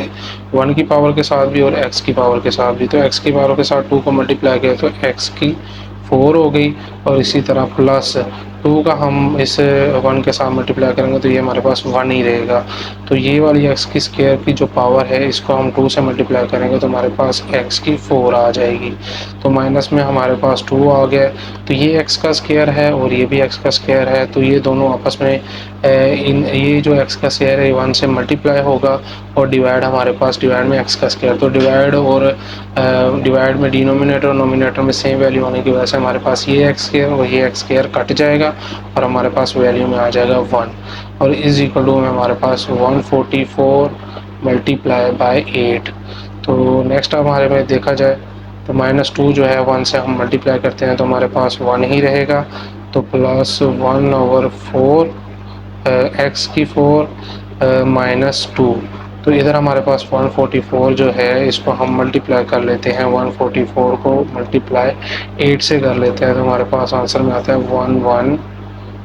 1 की पावर के साथ भी, और x की पावर के साथ भी। तो x की पावर के साथ 2 को मल्टीप्लाई किया तो x की 4 हो गई, और इसी तरह प्लस 2 का हम इस 1 के साथ मल्टीप्लाई करेंगे तो ये हमारे पास 1 ही रहेगा। तो ये वाली x की स्केयर की जो पावर है इसको हम 2 से मल्टीप्लाई करेंगे तो हमारे पास x की 4 आ जाएगी। तो माइनस में हमारे पास 2 आ गया, तो ये x का स्केयर है और ये भी x का स्केयर है, तो ये दोनों आपस में ये जो x का स्केयर है 1 से मल्टीप्लाई होगा, और डिवाइड हमारे पास डिवाइड में x का स्केयर, तो डिवाइड और डिवाइड में डिनोमिनेटर और नोमिनेटर में सेम वैल्यू होने की वजह से हमारे पास ये x स्केयर और ये x स्केयर कट जाएगा, और हमारे पास वैल्यू में आ जाएगा 1, और इज इक्वल टू में हमारे पास 144 मल्टीप्लाई बाय 8। तो नेक्स्ट हमारे में देखा जाए तो -2 जो है 1 से हम मल्टीप्लाई करते हैं तो हमारे पास 1 ही रहेगा, तो प्लस 1/4 x की 4 -2। तो इधर हमारे पास 144 जो है इसको हम मल्टीप्लाई कर लेते हैं, 144 को मल्टीप्लाई 8 से कर लेते हैं तो हमारे पास आंसर में आता है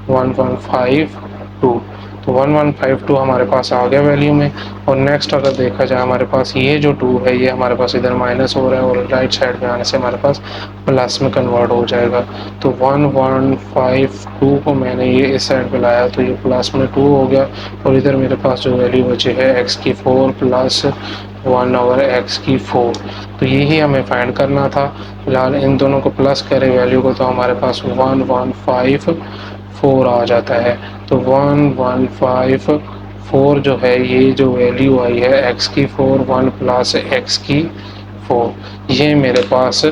1152। तो 1152 हमारे पास आ गया वैल्यू में। और नेक्स्ट अगर देखा जाए हमारे पास ये जो 2 है ये हमारे पास इधर माइनस हो रहा है, और राइट साइड में आने से हमारे पास प्लस में कन्वर्ट हो जाएगा। तो 1152 को मैंने ये इस साइड पे लाया तो ये प्लस में 2 हो गया, और इधर मेरे पास जो वैल्यू बची है x की 4 प्लस 1/x की 4, तो यही हमें फाइंड करना था। फिलहाल इन दोनों को प्लस करें वैल्यू को तो हमारे पास 1154 आ जाता है। तो 1154 जो है ये जो वैल्यू आई है x की 4 1 प्लस x की 4, ये मेरे पास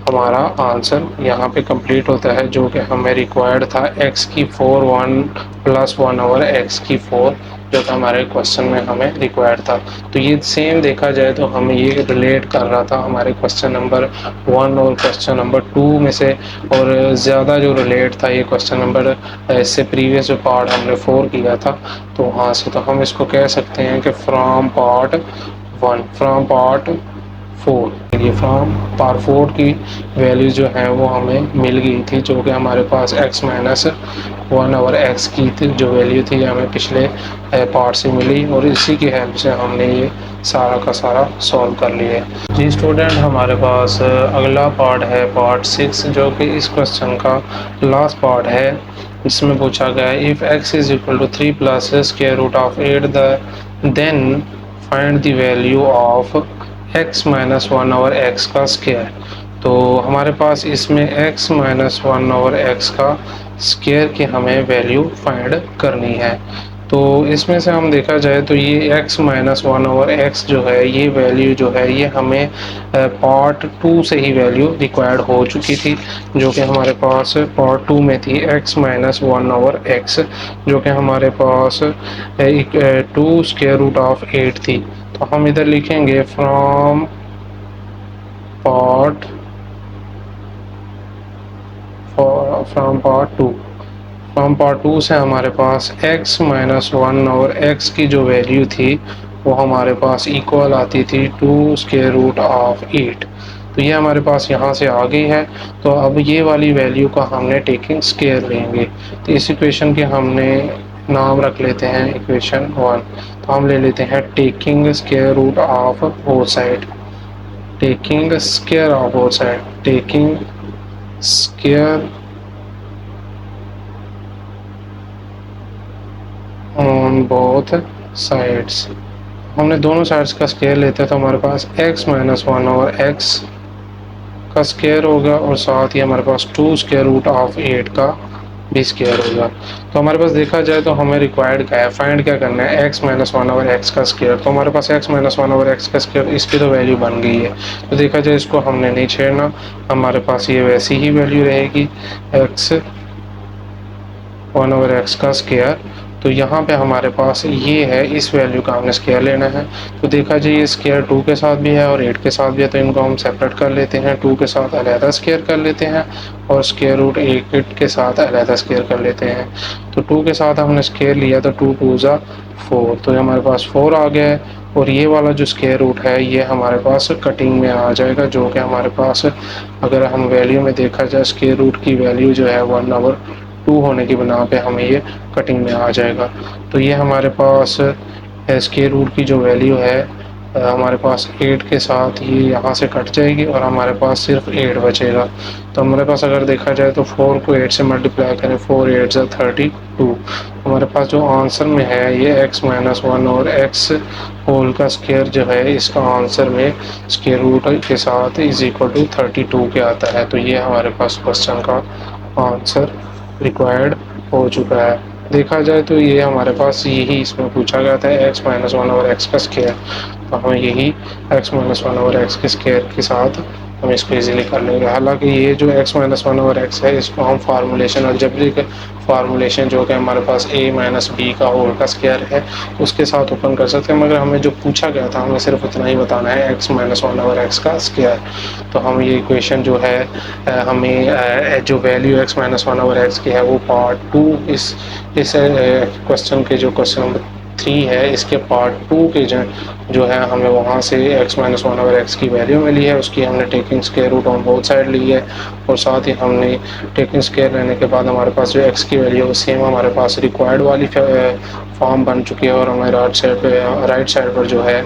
हमारा आंसर यहाँ पे कंप्लीट होता है जो कि हमें रिक्वायर्ड था, x की 4 1 प्लस 1/x की 4 जो कि हमारे क्वेश्चन में हमें रिक्वायर्ड था। तो ये सेम देखा जाए तो हमें ये रिलेट कर रहा था हमारे क्वेश्चन नंबर 1 और क्वेश्चन नंबर 2 में से, और ज़्यादा जो रिलेट था ये क्वेश्चन नंबर इससे प्रीवियस जो पार्ट हमने 4 किया था तो वहाँ से, तो हम इसको कह सकते हैं कि फ्रॉम पार्ट 4, ये फ्रॉम पार्ट 4 की वैल्यू जो है वो हमें मिल गई थी, जो कि हमारे पास x माइनस 1/x की थी, जो वैल्यू थी हमें पिछले पार्ट से मिली, और इसी की हेल्प से हमने ये सारा का सारा सॉल्व कर लिया है। जी स्टूडेंट, हमारे पास अगला पार्ट है पार्ट 6, जो कि इस क्वेश्चन का लास्ट पार्ट है। इसमें पूछा गया है if x is equal to 3 plus square root of 8 then find the value of x minus 1/x का स्क्वायर। तो हमारे पास इसमें x माइनस 1/x का स्क्वायर की हमें वैल्यू फाइंड करनी है। तो इसमें से हम देखा जाए तो ये x माइनस 1/x जो है ये वैल्यू जो है ये हमें पार्ट 2 से ही वैल्यू रिक्वायर्ड हो चुकी थी, जो कि हमारे पास पार्ट 2 में थी x माइनस 1/x, जो कि हमारे पास 2 स्क्वायर रूट ऑफ 8 थी। तो हम इधर लिखेंगे फ्रॉम पार्ट 2, फ्रॉम पार्ट 2 से हमारे पास x माइनस 1/x की जो वैल्यू थी वो हमारे पास इक्वल आती थी 2 स्क्वायर रूट ऑफ 8। तो ये हमारे पास यहाँ से आ गई है। तो अब ये वाली वैल्यू का हमने टेकिंग स्क्वायर लेंगे, तो इस इक्वेशन के हमने नाम रख लेते हैं इक्वेशन 1। तो हम ले लेते हैं taking square root of both side, taking square of both side, taking square on both sides. हमने दोनों साइड्स का स्क्वायर लेते हैं तो हमारे पास x माइनस 1/x का स्क्वायर होगा, और साथ ही हमारे पास 2 स्क्वायर रूट ऑफ 8 का भी स्क्वायर होगा। तो हमारे पास देखा जाए तो हमें रिक्वायर्ड क्या है, फाइंड क्या करना है, x माइनस 1/x का स्क्वायर। तो हमारे पास x माइनस 1/x का स्क्वायर, इसकी तो वैल्यू बन गई है, तो देखा जाए इसको हमने नहीं छेड़ना, हमारे पास ये वैसी ही वैल्यू रहेगी x 1/x का स्क्वायर। तो यहाँ पे हमारे पास ये है, इस वैल्यू का हमने स्क्वायर लेना है। तो देखा जाए ये स्क्वायर 2 के साथ भी है और 8 के साथ भी है, तो इनको हम सेपरेट कर लेते हैं। 2 के साथ अलहदा स्क्वायर कर लेते हैं और स्क्वायर रूट 8 के साथ अलहदा स्क्वायर कर लेते हैं। तो 2 के साथ हमने स्क्वायर लिया तो 2 2 ज़ा 4, तो हमारे पास 4 आ गया है। और ये वाला जो स्क्वायर रूट है ये हमारे पास कटिंग में आ जाएगा, जो कि हमारे पास अगर हम वैल्यू में देखा जाए स्क्वायर रूट की वैल्यू जो है 1/2 होने की बना पे हमें ये कटिंग में आ जाएगा। तो ये हमारे पास स्क्वायर रूट की जो वैल्यू है हमारे पास 8 के साथ ये यहाँ से कट जाएगी और हमारे पास सिर्फ 8 बचेगा। तो हमारे पास अगर देखा जाए तो 4 को 8 से मल्टीप्लाई करें, 4 8 ज़ा 32। हमारे पास जो आंसर में है ये x-1 और x होल का स्क्वायर जो है इसका आंसर में स्क्वायर रूट के साथ इज इक्वल टू 32 के आता है। तो ये हमारे पास क्वेश्चन का आंसर रिक्वायर्ड हो चुका है। देखा जाए तो ये हमारे पास यही इसमें पूछा गया था, x-1 और x का स्क्वायर। तो हमें यही x-1 और x के स्क्वायर के साथ हम इसको इजीली कर लेंगे। हालांकि ये जो x-1 और x है इसको हम फार्मूलेशन अलजेब्रिक फार्मूलेशन जो कि हमारे पास a माइनस बी का होल का स्क्वायर है उसके साथ ओपन कर सकते हैं, मगर हमें जो पूछा गया था हमें सिर्फ उतना ही बताना है x-1 और x का स्क्वायर। तो हम ये इक्वेशन जो है हमें जो वैल्यू x-1 और x की है वो पार्ट 2 इस क्वेश्चन के जो क्वेश्चन नंबर 3 है इसके पार्ट 2 के जो है हमें वहाँ से x-1 और x की वैल्यू मिली है, उसकी हमने taking square root on both side ली है। और साथ ही हमने टेकिंग स्क्वायर लेने के बाद हमारे पास जो x की वैल्यू है सेम हमारे पास रिक्वायर्ड वाली फॉर्म बन चुकी है और हमें राइट साइड पर जो है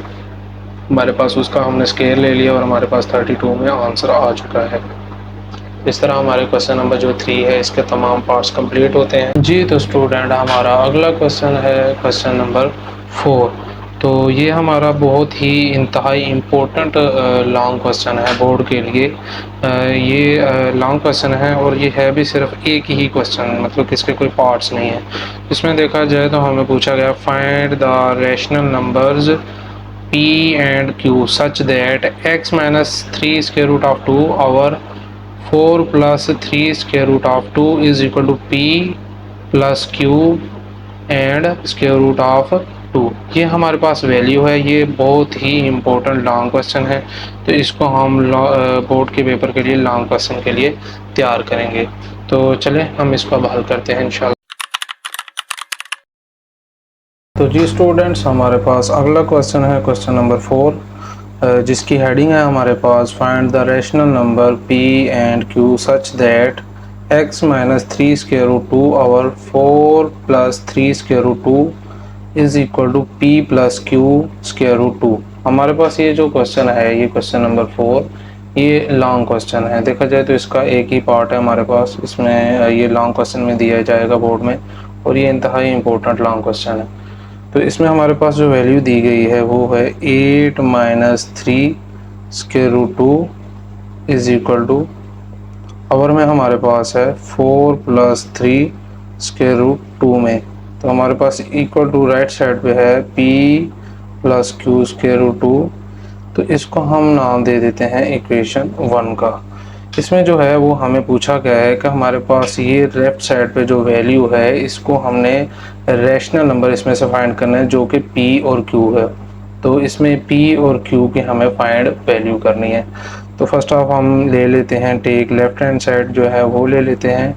हमारे पास उसका हमने स्क्वायर ले लिया और हमारे पास 32 में आंसर आ चुका है। इस तरह हमारे क्वेश्चन नंबर जो 3 है इसके तमाम पार्ट्स कंप्लीट होते हैं जी। तो स्टूडेंट हमारा अगला क्वेश्चन है क्वेश्चन नंबर 4। तो ये हमारा बहुत ही इंतहाई इम्पोर्टेंट लॉन्ग क्वेश्चन है बोर्ड के लिए। ये लॉन्ग क्वेश्चन है और ये है भी सिर्फ एक ही क्वेश्चन, मतलब कि इसके कोई पार्ट्स नहीं है। इसमें देखा जाए तो हमें पूछा गया find the rational numbers p and q such that x-3 square root of 2 over 4 plus 3 square root of 2 is equal to p plus q and square root of 2। ये हमारे पास वैल्यू है। ये बहुत ही इम्पोर्टेंट लॉन्ग क्वेश्चन है, तो इसको हम बोर्ड के पेपर के लिए लॉन्ग क्वेश्चन के लिए तैयार करेंगे। तो चलें हम इसको अब हल करते हैं इंशाल्लाह। तो जी स्टूडेंट्स हमारे पास अगला क्वेश्चन है क्वेश्चन नंबर 4, जिसकी हेडिंग है हमारे पास find the rational number p and q such that x minus 3 square root 2 और 4 plus 3 square root 2 is equal to p plus q square root 2। हमारे पास ये जो क्वेश्चन है ये क्वेश्चन नंबर 4 ये लॉन्ग क्वेश्चन है। देखा जाए तो इसका एक ही पार्ट है हमारे पास, इसमें ये लॉन्ग क्वेश्चन में दिया जाएगा बोर्ड में और ये इंतहाई इम्पोर्टेंट लॉन्ग क्वेश्चन है। तो इसमें हमारे पास जो वैल्यू दी गई है वो है 8 minus 3 square root 2 is equal to और में हमारे पास है 4 प्लस 3 स्क्वायर रूट 2 में। तो हमारे पास इक्वल टू राइट साइड पे है p plus q square root 2। तो इसको हम नाम दे देते हैं इक्वेशन 1 का। इसमें जो है वो हमें पूछा गया है कि हमारे पास ये लेफ्ट साइड पे जो वैल्यू है इसको हमने रैशनल नंबर इसमें से फाइंड करना है जो कि p और q है। तो इसमें p और q की हमें फाइंड वैल्यू करनी है। तो फर्स्ट ऑफ हम ले लेते हैं टेक लेफ्ट हैंड साइड जो है वो ले लेते हैं,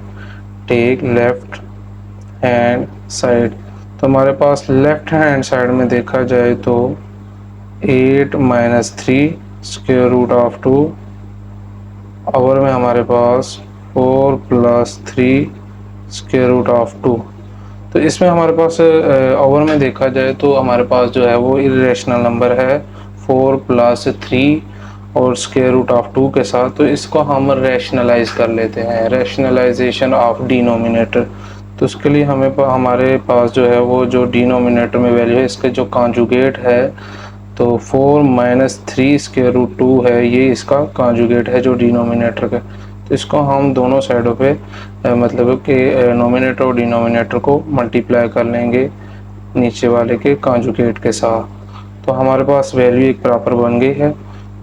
टेक लेफ्ट हैंड साइड। तो हमारे पास लेफ्ट हैंड साइड में देखा जाए तो 8 माइनस 3 स्क्वायर रूट ऑफ 2 और में हमारे पास 4 प्लस 3 स्क्वायर रूट ऑफ 2। तो इसमें हमारे पास ओवर में देखा जाए तो हमारे पास जो है वो इरेशनल नंबर है 4 प्लस 3 और स्क्वायर रूट ऑफ 2 के साथ। तो इसको हम रैशनलाइज कर लेते हैं, रैशनलाइजेशन ऑफ डिनोमिनेटर। तो उसके लिए हमारे पास जो है वो जो डिनोमिनेटर में वैल्यू है इसके जो कॉन्जुगेट है तो 4 माइनस 3 स्क्वायर रूट 2 है, ये इसका कॉन्जुगेट है जो डिनोमिनेटर का। तो इसको हम दोनों साइडों पे मतलब कि नोमिनेटर और डिनोमिनेटर को मल्टीप्लाई कर लेंगे नीचे वाले के कॉन्जुगेट के साथ। तो हमारे पास वैल्यू एक प्रॉपर बन गई है।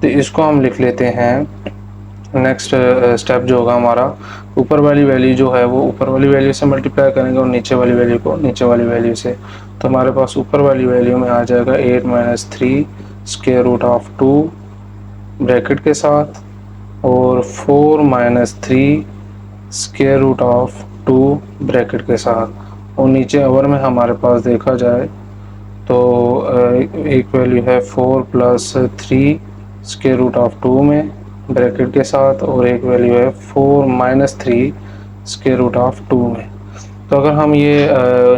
तो इसको हम लिख लेते हैं, नेक्स्ट स्टेप जो होगा हमारा ऊपर वाली वैल्यू जो है वो ऊपर वाली वैल्यू से मल्टीप्लाई करेंगे और नीचे वाली वैल्यू को नीचे वाली वैल्यू से। तो हमारे पास ऊपर वाली वैल्यू में आ जाएगा 8 minus 3 square root of 2 bracket के साथ, और 4 minus 3 square root of 2 bracket के साथ। और नीचे अवर में हमारे पास देखा जाए तो एक वैल्यू है 4 प्लस 3 स्क्वायर रूट ऑफ 2 में ब्रैकेट के साथ, और एक वैल्यू है 4 माइनस 3 स्क्वायर रूट ऑफ 2 में। तो अगर हम ये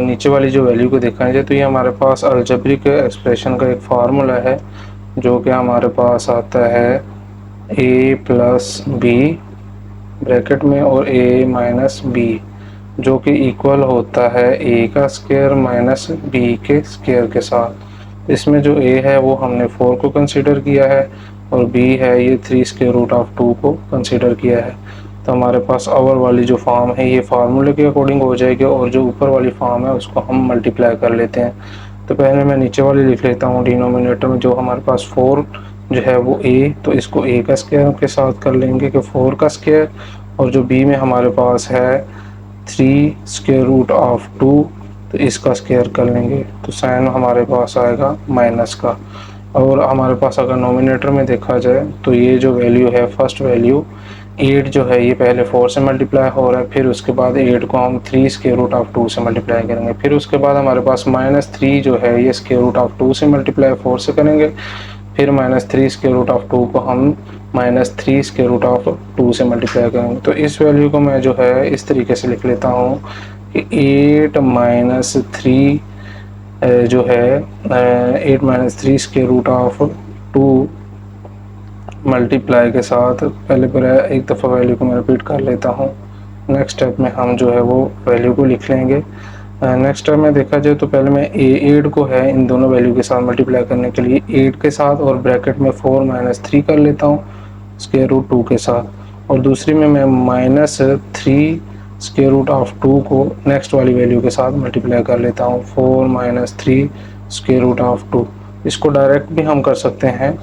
नीचे वाली जो वैल्यू को देखेंगे तो ये हमारे पास अलजेब्रिक एक्सप्रेशन का एक फार्मूला है, जो कि हमारे पास आता है a प्लस बी ब्रैकेट में और a माइनस बी, जो कि इक्वल होता है a का स्क्वायर माइनस b के स्क्वायर के साथ। इसमें जो a है वो हमने 4 को कंसीडर किया है और b है ये 3 स्क्वायर रूट ऑफ 2 को कंसीडर किया है। तो हमारे पास अवर वाली जो फॉर्म है ये फार्मूले के अकॉर्डिंग हो जाएगी, और जो ऊपर वाली फॉर्म है उसको हम मल्टीप्लाई कर लेते हैं। तो पहले मैं नीचे वाली लिख लेता हूँ डिनोमिनेटर में, जो हमारे पास 4 जो है वो a, तो इसको a का स्क्वायर के साथ कर लेंगे कि 4 का स्क्वायर, और जो b में हमारे पास है 3 स्क्वायर रूट ऑफ 2, तो इसका स्क्वायर कर लेंगे। तो साइन हमारे पास आएगा माइनस का। और हमारे पास अगर नोमिनेटर में देखा जाए तो ये जो वैल्यू है फर्स्ट वैल्यू 8 जो है ये पहले 4 से मल्टीप्लाई हो रहा है, फिर उसके बाद 8 को हम 3 स्क्वायर रूट ऑफ 2 से मल्टीप्लाई करेंगे, फिर उसके बाद हमारे पास माइनस 3 जो है ये स्क्वायर रूट ऑफ 2 से मल्टीप्लाई 4 से करेंगे, फिर माइनस 3 स्क्वायर रूट ऑफ 2 को हम माइनस 3 स्क्वायर रूट ऑफ 2 से मल्टीप्लाई करेंगे। तो इस वैल्यू को मैं जो है इस तरीके से लिख लेता हूँ कि 8 माइनस 3 जो है 8 minus 3 square root of 2 multiply के साथ, पहले एक दफ़ा वैल्यू को मैं रिपीट कर लेता हूँ। नेक्स्ट स्टेप में हम जो है वो वैल्यू को लिख लेंगे। नेक्स्ट स्टेप में देखा जाए तो पहले मैं 8 को है इन दोनों वैल्यू के साथ मल्टीप्लाई करने के लिए 8 के साथ और ब्रैकेट में 4 माइनस 3 कर लेता हूँ स्क्वायर रूट 2 के साथ, और दूसरी में मैं माइनस 3 स्क्वायर रूट ऑफ 2 को नेक्स्ट वाली वैल्यू के साथ मल्टीप्लाई कर लेता हूँ 4 माइनस 3 स्क्वायर रूट ऑफ 2। इसको डायरेक्ट भी हम कर सकते हैं।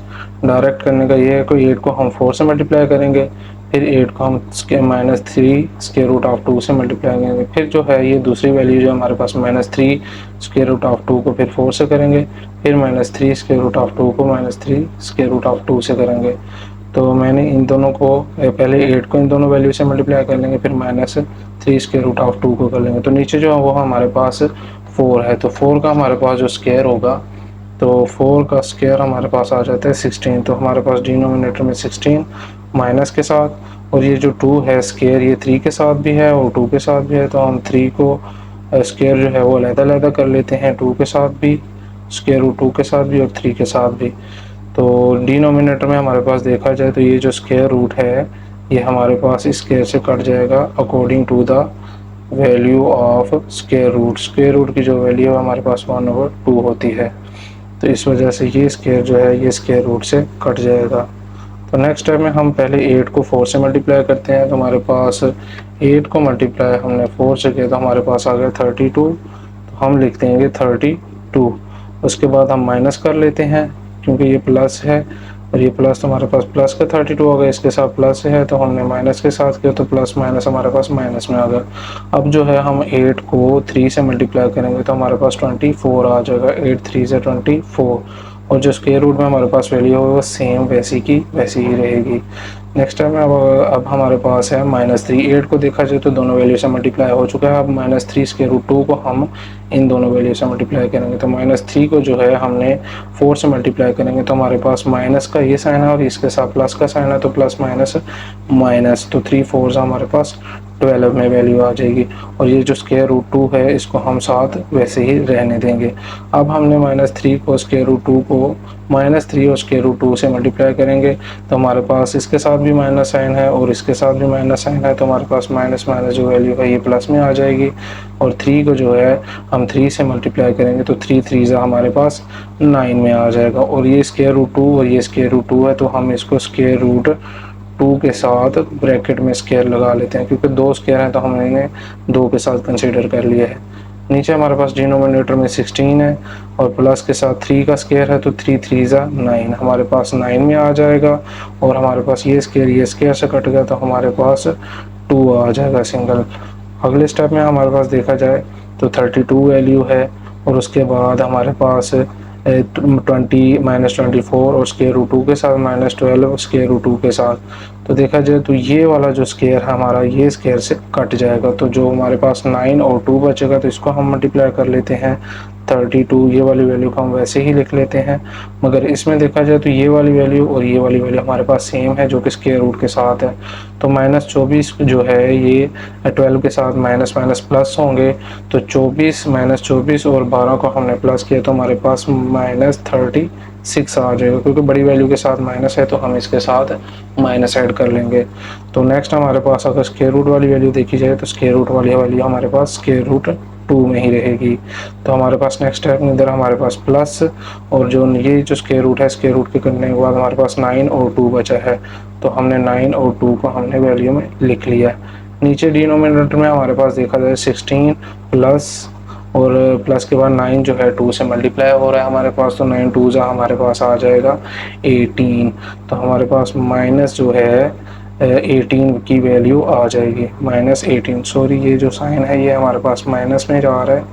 डायरेक्ट करने का ये है कि 8 को हम 4 से मल्टीप्लाई करेंगे, फिर 8 को हम माइनस 3 स्क्वायर रूट ऑफ 2 से मल्टीप्लाई करेंगे, फिर जो है ये दूसरी वैल्यू जो हमारे पास माइनस 3 स्क्वायर रूट ऑफ 2 को फिर 4 से करेंगे, फिर माइनस 3 स्क्वायर रूट ऑफ 2 को माइनस 3 स्क्वायर रूट ऑफ 2 से करेंगे। तो मैंने इन दोनों को पहले 8 को इन दोनों वैल्यू से मल्टीप्लाई कर लेंगे, फिर माइनस 3 स्क्वायर रूट ऑफ 2 को कर लेंगे। तो नीचे जो है वो हमारे पास 4 है, तो 4 का हमारे पास जो स्क्वायर होगा, तो 4 का स्क्वायर हमारे पास आ जाता है 16। तो हमारे पास डिनोमिनेटर में 16 माइनस के साथ, और ये जो 2 है स्क्वायर ये 3 के साथ भी है और 2 के साथ भी है, तो हम 3 को स्क्वायर जो है वो अलग-अलग कर लेते हैं, 2 के साथ भी स्क्वायर रूट 2 के साथ भी और 3 के साथ भी। तो डिनोमिनेटर में हमारे पास देखा जाए तो ये जो स्क्वायर रूट है ये हमारे पास इस स्क्वायर से कट जाएगा according to the value of square root. Square root की जो वैल्यू है हमारे पास 1/2 होती है, तो इस वजह से ये स्क्वायर जो है ये स्क्वायर रूट से कट जाएगा। तो नेक्स्ट स्टेप में हम पहले 8 को 4 से मल्टीप्लाई करते हैं, तो हमारे पास 8 को मल्टीप्लाई हमने 4 से किया तो हमारे पास आ गया 32, तो हम लिख देंगे 32। उसके बाद हम माइनस कर लेते हैं क्योंकि ये प्लस है, और ये प्लस तो हमारे पास प्लस का 32 हो गया, इसके साथ प्लस है तो हमने माइनस के साथ किया तो प्लस माइनस हमारे पास माइनस में आ गया। अब जो है हम 8 को 3 से मल्टीप्लाई करेंगे तो हमारे पास 24 आ जाएगा, 8 3 से 24, और जो स्क्वायर रूट में हमारे पास वैल्यू होगी वो सेम वैसी की वैसी ही रहेगी। नेक्स्ट टाइम अब हमारे पास है -3। 8 को देखा जाए तो दोनों वैल्यू से मल्टीप्लाई हो चुका है, अब -3 स्क्वायर रूट 2 को हम इन दोनों वैल्यू से मल्टीप्लाई करेंगे, तो -3 को जो है हमने 4 से मल्टीप्लाई करेंगे तो हमारे पास माइनस का ये साइन है और इसके साथ प्लस का साइन है, तो प्लस माइनस माइनस, तो 3 4 हमारे पास 12 में वैल्यू आ जाएगी। और ये जो स्क्वायर रूट 2 है इसको हम साथ वैसे ही रहने देंगे। अब हमने -3 को स्क्वायर रूट 2 को -3 और स्क्वायर रूट 2 से मल्टीप्लाई करेंगे तो हमारे पास इसके साथ भी माइनस साइन है और इसके साथ भी माइनस साइन है, तो हमारे पास माइनस माइनस जो वैल्यू है ये प्लस में आ जाएगी। और 3 को जो है हम 3 से मल्टीप्लाई करेंगे तो 3 3 हमारे पास 9 में आ जाएगा। और ये स्क्वायर रूट 2 और ये स्क्वायर रूट 2 है, तो हम इसको स्क्वायर रूट 2 के साथ ब्रैकेट में स्क्वायर लगा लेते हैं, क्योंकि 2 स्क्वायर हैं तो हमने इन्हें 2 के साथ कंसीडर कर लिया है। नीचे हमारे पास डिनोमिनेटर में 16 है और प्लस के साथ 3 का स्क्वायर है, तो 3 3 9 हमारे पास 9 में आ जाएगा। और हमारे पास ये स्क्वायर से कट गया तो हमारे पास 2 आ जाएगा सिंगल। अगले स्टेप में हमारे पास देखा जाए तो 32 वैल्यू है, और उसके बाद हमारे पास 20 -24 और स्केयर रूट 2 के साथ -12 स्केयर रूट 2 के साथ। तो देखा जाए तो ये वाला जो स्केयर है हमारा, ये स्केयर से कट जाएगा, तो जो हमारे पास 9 और 2 बचेगा, तो इसको हम मल्टीप्लाई कर लेते हैं 32, ये वाली वैल्यू को हम वैसे ही लिख लेते हैं। मगर इसमें देखा जाए तो ये वाली वैल्यू और ये वाली वैल्यू हमारे पास सेम है, जो कि स्क्वायर रूट के साथ है। तो -24 जो है ये 12 के साथ माइनस माइनस प्लस होंगे, तो 24 -24 और 12 को हमने प्लस किया तो हमारे पास -36 आ जाएगा, क्योंकि बड़ी वैल्यू के साथ माइनस है तो हम इसके साथ माइनस ऐड कर लेंगे। तो नेक्स्ट हमारे पास अगर स्क्वायर रूट वाली वैल्यू देखी जाए तो स्क्वायर रूट वाली वैल्यू हमारे पास स्क्वायर रूट 2 में ही रहेगी। तो हमारे पास नेक्स्ट स्टेप में इधर हमारे पास प्लस, और जो ये जो स्क्वायर रूट है, स्क्वायर रूट के करने के बाद हमारे पास 9 और 2 बचा है, तो हमने 9 और 2 को हमने वैल्यू में लिख लिया। नीचे डिनोमिनेटर में हमारे पास देखा जाए 16 प्लस, और प्लस के बाद 9 जो है 2 से मल्टीप्लाई हो रहा है हमारे पास, तो 9 2 हमारे पास आ जाएगा 18। तो हमारे पास माइनस जो है 18 की वैल्यू आ जाएगी, -18। सॉरी, ये जो साइन है ये हमारे पास माइनस में जा रहा है,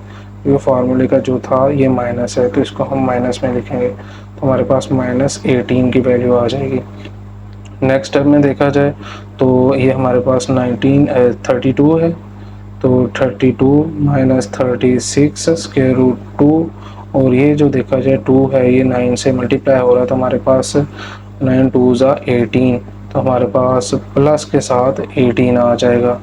ये फार्मूले का जो था ये माइनस है, तो इसको हम माइनस में लिखेंगे, तो हमारे पास -18 की वैल्यू आ जाएगी। नेक्स्ट स्टेप में देखा जाए तो ये हमारे पास 32 है, तो 32 -36 स्क्वायर रूट 2, और ये जो देखा जाए 2 है ये 9 से मल्टीप्लाई हो रहा है, तो हमारे पास 9 2 18, तो हमारे पास प्लस के साथ 18 आ जाएगा।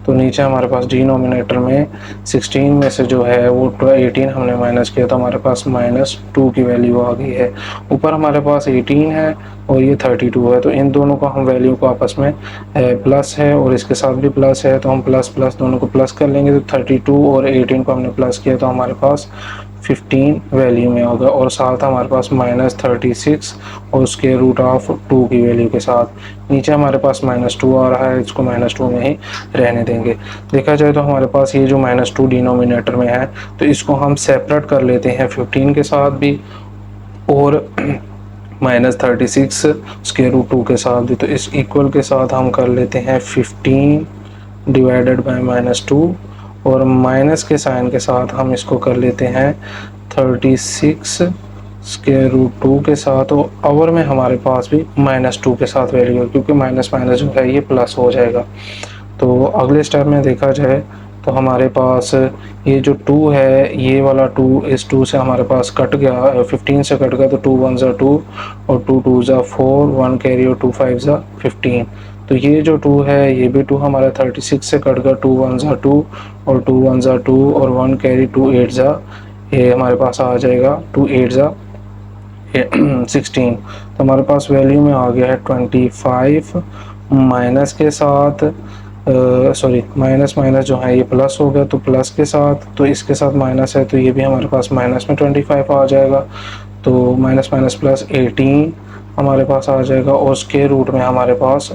तो नीचे हमारे पास डिनोमिनेटर में 16 में से जो है वो 18 हमने माइनस किया, तो हमारे पास -2 की वैल्यू आ गई है। ऊपर हमारे पास 18 है और ये 32 है, तो इन दोनों को हम वैल्यू को आपस में प्लस है और इसके साथ भी प्लस है, तो हम प्लस प्लस दोनों को प्लस कर लेंगे, तो 32 और 18 को हमने प्लस किया तो हमारे पास 15 वैल्यू में होगा, और साथ हमारे पास -36 और उसके रूट ऑफ 2 की वैल्यू के साथ। नीचे हमारे पास -2 आ रहा है, इसको -2 में ही रहने देंगे। देखा जाए तो हमारे पास ये जो -2 डिनोमिनेटर में है, तो इसको हम सेपरेट कर लेते हैं 15 के साथ भी, और -36 स्क्वायर रूट 2 के साथ भी। तो इस इक्वल के साथ हम कर लेते हैं 15 डिवाइडेड बाय -2, और माइनस के साइन के साथ हम इसको कर लेते हैं 36 स्क्वायर रूट 2 के साथ, और अवर में हमारे पास भी -2 के साथ वैल्यू है, क्योंकि माइनस माइनस जो है ये प्लस हो जाएगा। तो अगले स्टेप में देखा जाए तो हमारे पास ये जो 2 है, ये वाला 2 इस 2 से हमारे पास कट गया, 15 से कट गया, तो 2 1 2 और 2 2 4, 1 कैरी और 2 5 15। तो ये जो 2 है ये भी 2 हमारा 36 से कट गया, 2 1 2 और 2 1 2 और 1 कैरी 2 8 ये हमारे पास आ जाएगा 2 8 16। तो हमारे पास वैल्यू में आ गया है 25, माइनस के साथ सॉरी माइनस माइनस जो है ये प्लस हो गया, तो प्लस के साथ, तो इसके साथ माइनस है तो ये भी हमारे पास माइनस में 25 आ जाएगा, तो माइनस माइनस प्लस 18 हमारे पास आ जाएगा, और स्क्वायर रूट में हमारे पास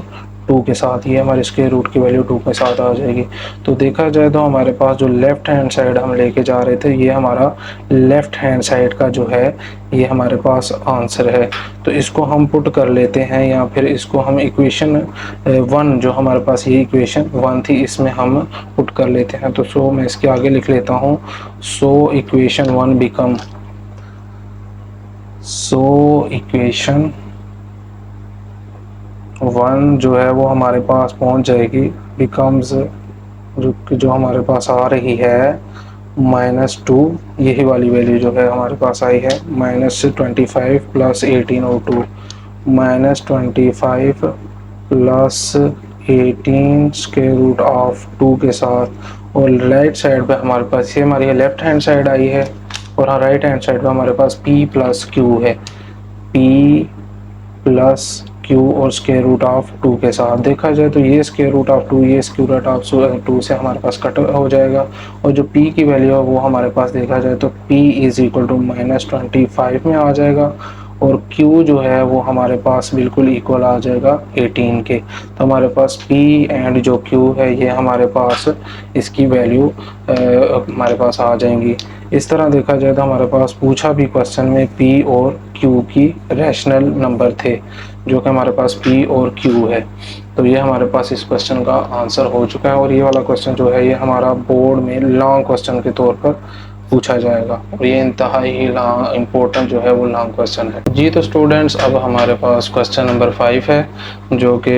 2 के साथ, ये हमारे स्क्वायर रूट की वैल्यू 2 के साथ आ जाएगी। तो देखा जाए तो हमारे पास जो लेफ़्ट हैंड साइड हम लेके जा रहे थे, ये हमारा लेफ़्ट हैंड साइड का जो है ये हमारे पास आंसर है। तो इसको हम पुट कर लेते हैं, या फिर इसको हम इक्वेशन 1 जो हमारे पास ये इक्वेशन 1 थी इसमें हम पुट कर लेते हैं। तो सो मैं इसके आगे लिख लेता हूँ, so equation 1 become, so equation 1 जो है वो हमारे पास पहुंच जाएगी, बिकम्स जो हमारे पास आ रही है -2, यही वाली वैल्यू जो है हमारे पास आई है -25 प्लस 18 और 2, -25 प्लस 18 स्क्वायर रूट ऑफ 2 के साथ, और राइट साइड पे हमारे पास ये हमारी लेफ्ट हैंड साइड आई है, और राइट हैंड साइड पे हमारे पास p प्लस q है, p प्लस q और स्क्वायर रूट ऑफ 2 के साथ। देखा जाए तो ये स्क्वायर रूट ऑफ 2 ये स्क्वायर रूट ऑफ 2 से हमारे पास कट हो जाएगा, और जो p की वैल्यू है वो हमारे पास देखा जाए तो p इज इक्वल टू -25 में आ जाएगा, और Q जो है वो हमारे पास बिल्कुल इक्वल आ जाएगा 18 के। तो हमारे पास P एंड जो Q है ये हमारे पास इसकी वैल्यू हमारे पास आ जाएंगी। इस तरह देखा जाए तो हमारे पास पूछा भी क्वेश्चन में P और Q की रैशनल नंबर थे, जो कि हमारे पास P और Q है। तो ये हमारे पास इस क्वेश्चन का आंसर हो चुका है, और ये वाला क्वेश्चन जो है ये हमारा बोर्ड में लॉन्ग क्वेश्चन के तौर पर पूछा जाएगा, और ये इंतहाई इम्पोर्टेंट जो है वो लॉन्ग क्वेश्चन है जी। तो स्टूडेंट्स अब हमारे पास क्वेश्चन नंबर 5 है, जो कि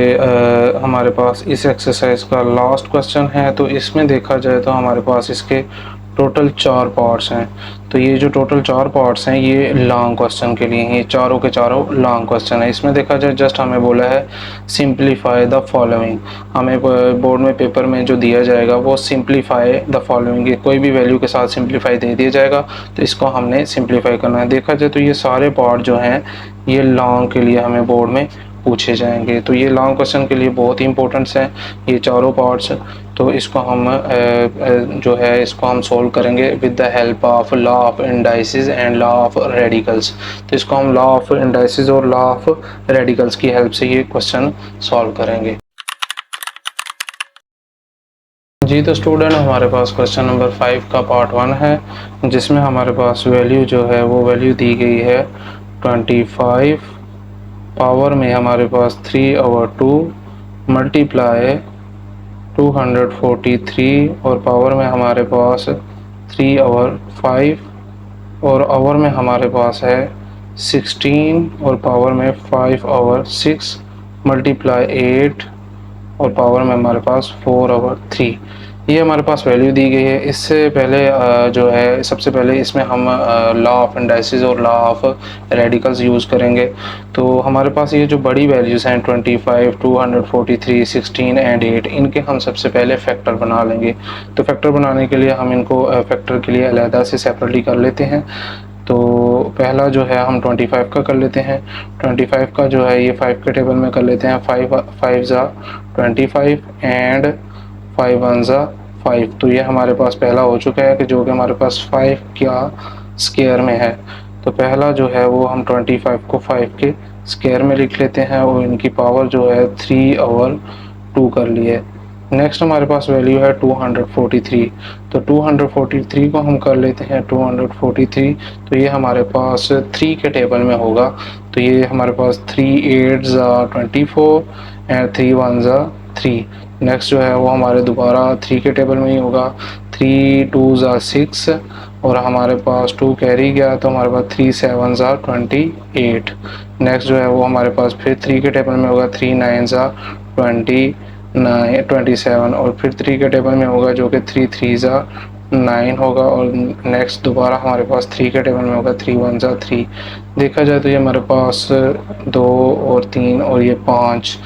हमारे पास इस एक्सरसाइज का लास्ट क्वेश्चन है। तो इसमें देखा जाए तो हमारे पास इसके टोटल 4 पार्ट्स हैं। तो ये जो टोटल 4 पार्ट्स हैं ये लॉन्ग क्वेश्चन के लिए हैं, ये चारों के चारों लॉन्ग क्वेश्चन है। इसमें देखा जाए जस्ट हमें बोला है सिंप्लीफाई द फॉलोइंग। हमें बोर्ड में पेपर में जो दिया जाएगा वो सिंप्लीफाई द फॉलोइंग, कोई भी वैल्यू के साथ सिंप्लीफाई दे दिया जाएगा, तो इसको हमने सिंप्लीफाई करना है। देखा जाए तो ये सारे पार्ट जो हैं ये लॉन्ग के लिए हमें बोर्ड में पूछे जाएंगे। तो ये लॉन्ग क्वेश्चन के लिए बहुत ही इंपॉर्टेंट्स हैं ये चारों पार्ट्स। तो इसको हम जो है इसको हम सोल्व करेंगे with the help of law of indices and law of radicals. तो इसको हम लॉ ऑफ इंडाइसिस और लॉ ऑफ रेडिकल्स की हेल्प से ये क्वेश्चन सॉल्व करेंगे जी। तो स्टूडेंट हमारे पास क्वेश्चन नंबर 5 का पार्ट 1 है, जिसमें हमारे पास वैल्यू जो है वो वैल्यू दी गई है 25, पावर में हमारे पास 3/2 मल्टीप्लाई 243, और पावर में हमारे पास 3/5, और आवर में हमारे पास है 16, और पावर में 5/6 मल्टीप्लाई 8, और पावर में हमारे पास 4/3। ये हमारे पास वैल्यू दी गई है। इससे पहले जो है सबसे पहले इसमें हम लॉ ऑफ इंडाइसिस और लॉ ऑफ रेडिकल्स यूज़ करेंगे। तो हमारे पास ये जो बड़ी वैल्यूज़ हैं 25, 243, 16 एंड 8, इनके हम सबसे पहले फैक्टर बना लेंगे। तो फैक्टर बनाने के लिए हम इनको फैक्टर के लिए अलहदा से सेपरेटली कर लेते हैं। तो पहला जो है हम 25 का कर लेते हैं। 25 का जो है ये 5 के टेबल में कर लेते हैं। 5 ज़ा 25 एंड 5 1 ज़ा 5। तो ये हमारे पास पहला हो चुका है कि जो कि हमारे पास 5 क्या स्क्वायर में है। तो पहला जो है वो हम 25 को 5 के स्क्वायर में लिख लेते हैं, और इनकी पावर जो है 3/2 कर ली है। नेक्स्ट हमारे पास वैल्यू है 243। तो 243 को हम कर लेते हैं 243। तो ये हमारे पास 3 के टेबल में होगा। तो ये हमारे पास 3 8 ज़ा 24 एंड 3 1 ज़ा 3। नेक्स्ट जो है वो हमारे दोबारा 3 के टेबल में ही होगा। 3 2 ज़ा 6, और हमारे पास 2 कैरी गया, तो हमारे पास 3 7 ज़ा 28। नेक्स्ट जो है वो हमारे पास फिर 3 के टेबल में होगा। 3 9 ज़ा 27, और फिर 3 के टेबल में होगा जो कि 3 3 ज़ा 9 होगा, और नेक्स्ट दोबारा हमारे पास 3 के टेबल में होगा। 3 1 ज़ा 3। देखा जाए तो ये हमारे पास 2 और 3 और ये 5।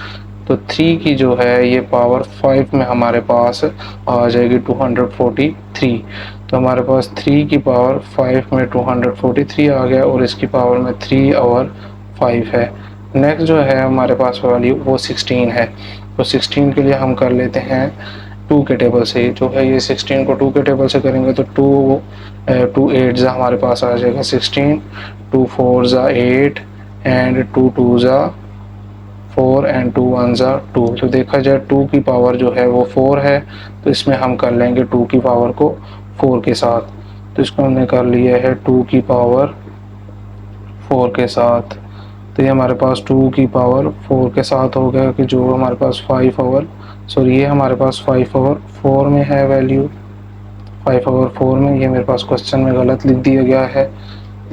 तो 3 की जो है ये पावर 5 में हमारे पास आ जाएगी 243। तो हमारे पास 3 की पावर 5 में 243 आ गया, और इसकी पावर में 3/5 है। नेक्स्ट जो है हमारे पास वैल्यू वो 16 है। तो 16 के लिए हम कर लेते हैं 2 के टेबल से। जो है ये 16 को 2 के टेबल से करेंगे तो 2 8 ज़ा हमारे पास आ जाएगा 16, 2 4 ज़ा 8 एंड 2 2 ज़ा 4 एंड 2 1 ज़ा 2। तो देखा जाए 2 की पावर जो है वो 4 है, तो इसमें हम कर लेंगे 2 की पावर को 4 के साथ। तो इसको हमने कर लिया है 2 की पावर 4 के साथ। तो ये हमारे पास 2 की पावर 4 के साथ हो गया, कि जो हमारे पास 5/4 ये हमारे पास 5/4 में है वैल्यू। 5/4 में ये मेरे पास क्वेश्चन में गलत लिख दिया गया है,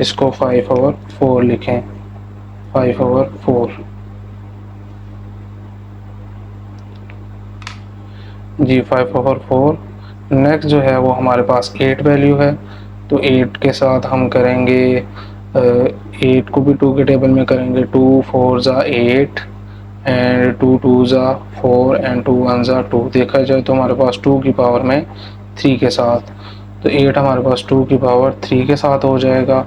इसको 5/4 लिखें। 5/4 जी, 5/4। नेक्स्ट जो है वो हमारे पास 8 वैल्यू है। तो 8 के साथ हम करेंगे 8 को भी 2 के टेबल में करेंगे। 2 4 ज़ा 8 एंड 2 2 ज़ा 4 एंड 2 1 ज़ा 2। देखा जाए तो हमारे पास 2 की पावर में 3 के साथ, तो 8 हमारे पास 2 की पावर 3 के साथ हो जाएगा।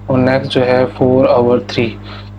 और नेक्स्ट जो है 4/3।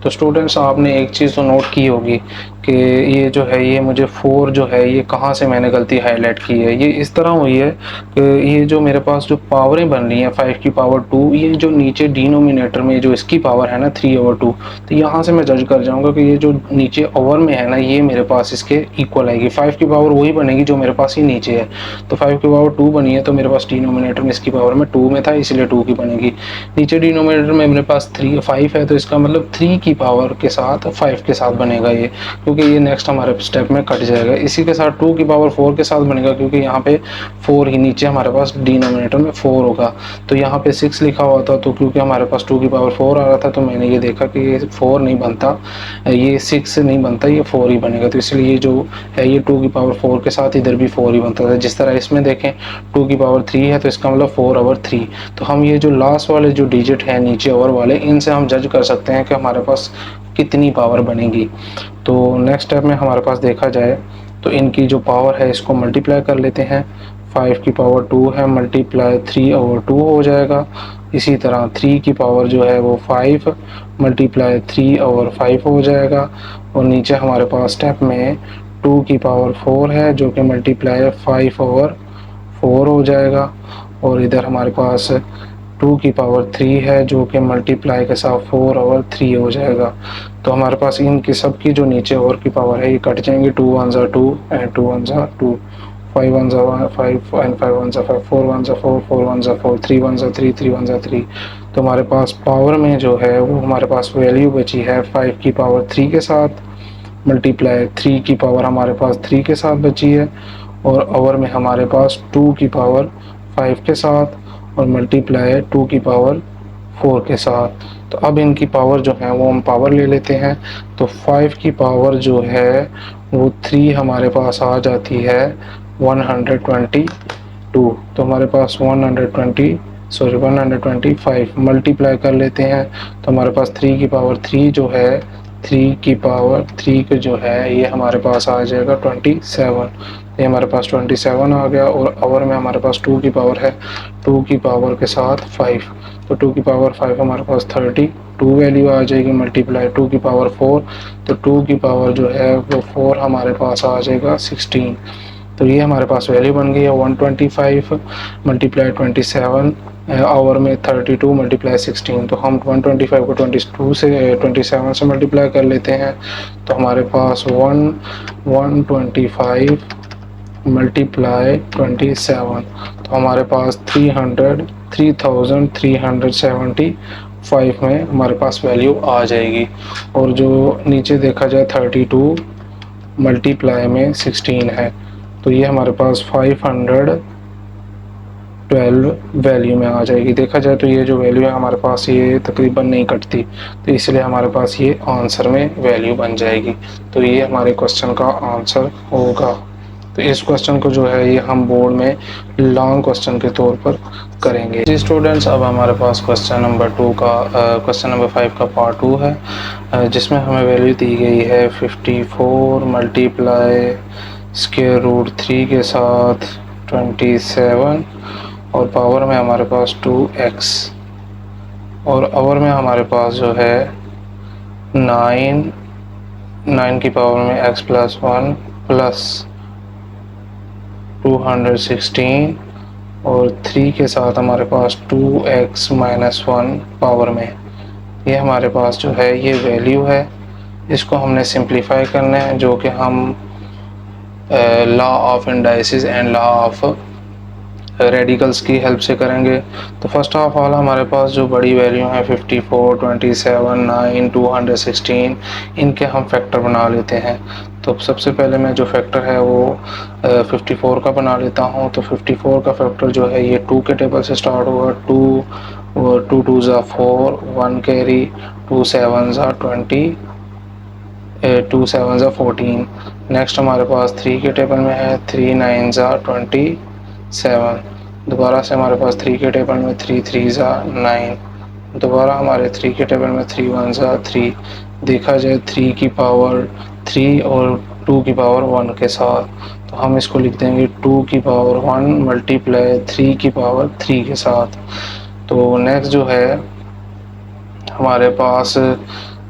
तो स्टूडेंट्स आपने एक चीज़ तो नोट की होगी कि ये जो है ये मुझे 4 जो है ये कहाँ से मैंने गलती हाईलाइट की है। ये इस तरह हुई है कि ये जो मेरे पास जो पावरें बन रही हैं 5 की पावर 2, ये जो नीचे डिनोमिनेटर में जो इसकी पावर है ना 3/2, तो यहाँ से मैं जज कर जाऊँगा कि ये जो नीचे ओवर में है ना ये मेरे पास इसके इक्वल आएगी। 5 की पावर वही बनेगी जो मेरे पास ही नीचे है, तो 5 की पावर 2 बनी है तो मेरे पास डिनोमिनेटर में इसकी पावर में 2 में था इसलिए 2 की बनेगी। नीचे डिनोमिनेटर में मेरे पास 5 है तो इसका मतलब 3 की पावर के साथ 5 के साथ बनेगा ये, क्योंकि ये नेक्स्ट हमारे स्टेप में कट जाएगा। इसी के साथ 2 की पावर 4 के साथ बनेगा क्योंकि यहाँ पे 4 ही नीचे हमारे पास डिनोमिनेटर में 4 होगा। तो यहाँ पे 6 लिखा हुआ था, तो क्योंकि हमारे पास 2 की पावर 4 आ रहा था तो मैंने ये देखा कि ये 4 नहीं बनता, ये 6 नहीं बनता, ये 4 ही बनेगा। तो इसलिए ये जो है ये 2 की पावर 4 के साथ इधर भी 4 ही बनता था। जिस तरह इसमें देखें 2 की पावर 3 है तो इसका मतलब 4/3। तो हम ये जो लास्ट वाले जो डिजिट है नीचे ओवर वाले, इनसे हम जज कर सकते हैं कि हमारे पास कितनी पावर बनेगी। तो नेक्स्ट स्टेप में हमारे पास देखा जाए तो इनकी जो पावर है इसको मल्टीप्लाई कर लेते हैं। 5 की पावर 2 है, मल्टीप्लाई 3/2 हो जाएगा। इसी तरह 3 की पावर जो है वो 5 मल्टीप्लाई 3/5 हो जाएगा। और नीचे हमारे पास स्टेप में 2 की पावर 4 है जो कि मल्टीप्लाई 5/4 हो जाएगा। और इधर हमारे पास 2 की पावर 3 है जो कि मल्टीप्लाई के साथ 4/3 हो जाएगा। तो हमारे पास इनकी सबकी जो नीचे ओवर की पावर है ये कट जाएंगे। 2 1 2 एंड 2 1 2, 5 1 5 एंड 5 1 5, 4 1 4, 4 1 4, 3 1 3, 3 1 3। तो हमारे पास पावर में जो है वो हमारे पास वैल्यू बची है 5 की पावर 3 के साथ, मल्टीप्लाई 3 की पावर हमारे पास 3 के साथ बची है, और ओवर में हमारे पास 2 की पावर 5 के साथ, और मल्टीप्लाई 2 की पावर 4 के साथ। तो अब इनकी पावर जो है वो हम पावर ले लेते हैं। तो 5 की पावर जो है वो 3 हमारे पास आ जाती है 122। तो हमारे पास 125 मल्टीप्लाई कर लेते हैं तो हमारे पास 3 की पावर 3 जो है 3 की पावर 3 के जो है ये हमारे पास आ जाएगा 27। ये हमारे पास 27 आ गया। और ओवर में हमारे पास 2 की पावर है, 2 की पावर के साथ 5, तो 2 की पावर 5 हमारे पास 32 वैल्यू आ जाएगी। मल्टीप्लाई 2 की पावर 4, तो 2 की पावर जो है वो 4 हमारे पास आ जाएगा 16। तो ये हमारे पास वैल्यू बन गई है 125 मल्टीप्लाई 27, ओवर में 32 मल्टीप्लाई 16। तो हम 125 को 22 से 27 से मल्टीप्लाई कर लेते हैं तो हमारे पास 125 मल्टीप्लाई 27, तो हमारे पास 3375 में हमारे पास वैल्यू आ जाएगी। और जो नीचे देखा जाए 32 मल्टीप्लाई में 16 है तो ये हमारे पास 512 वैल्यू में आ जाएगी। देखा जाए तो ये जो वैल्यू है हमारे पास ये तकरीबन नहीं कटती, तो इसलिए हमारे पास ये आंसर में वैल्यू बन जाएगी। तो ये हमारे क्वेश्चन का आंसर होगा। तो इस क्वेश्चन को जो है ये हम बोर्ड में लॉन्ग क्वेश्चन के तौर पर करेंगे। जी स्टूडेंट्स, अब हमारे पास क्वेश्चन नंबर 5 का पार्ट 2 है, जिसमें हमें वैल्यू दी गई है 54 मल्टीप्लाई स्क्वायर रूट 3 के साथ 27, और पावर में हमारे पास 2x, और ओवर में हमारे पास जो है 9 की पावर में x प्लस 1 प्लस 216, और 3 के साथ हमारे पास 2x माइनस 1 पावर में। ये हमारे पास जो है ये वैल्यू है। इसको हमने सिंप्लीफाई करना है जो कि हम law of indices and law of radicals की हेल्प से करेंगे। तो फर्स्ट ऑफ ऑल हमारे पास जो बड़ी वैल्यू है 54, 27, 9, 216, इनके हम फैक्टर बना लेते हैं। तो सबसे पहले मैं जो फैक्टर है वो 54 का बना लेता हूँ। तो 54 का फैक्टर जो है ये 2 के टेबल से स्टार्ट होगा। 2 2 ज़ा 4, 1 कैरी, 2 7 ज़ा 20, 2 7 ज़ा 14। नेक्स्ट हमारे पास 3 के टेबल में है 3 9 ज़ा 27। दोबारा से हमारे पास 3 के टेबल में 3 3 ज़ा 9। दोबारा हमारे 3 के टेबल में 3 1 ज़ा 3। देखा जाए 3 की पावर 3 और 2 की पावर 1 के साथ, तो हम इसको लिख देंगे 2 की पावर 1 मल्टीप्लाई 3 की पावर 3 के साथ। तो नेक्स्ट जो है हमारे पास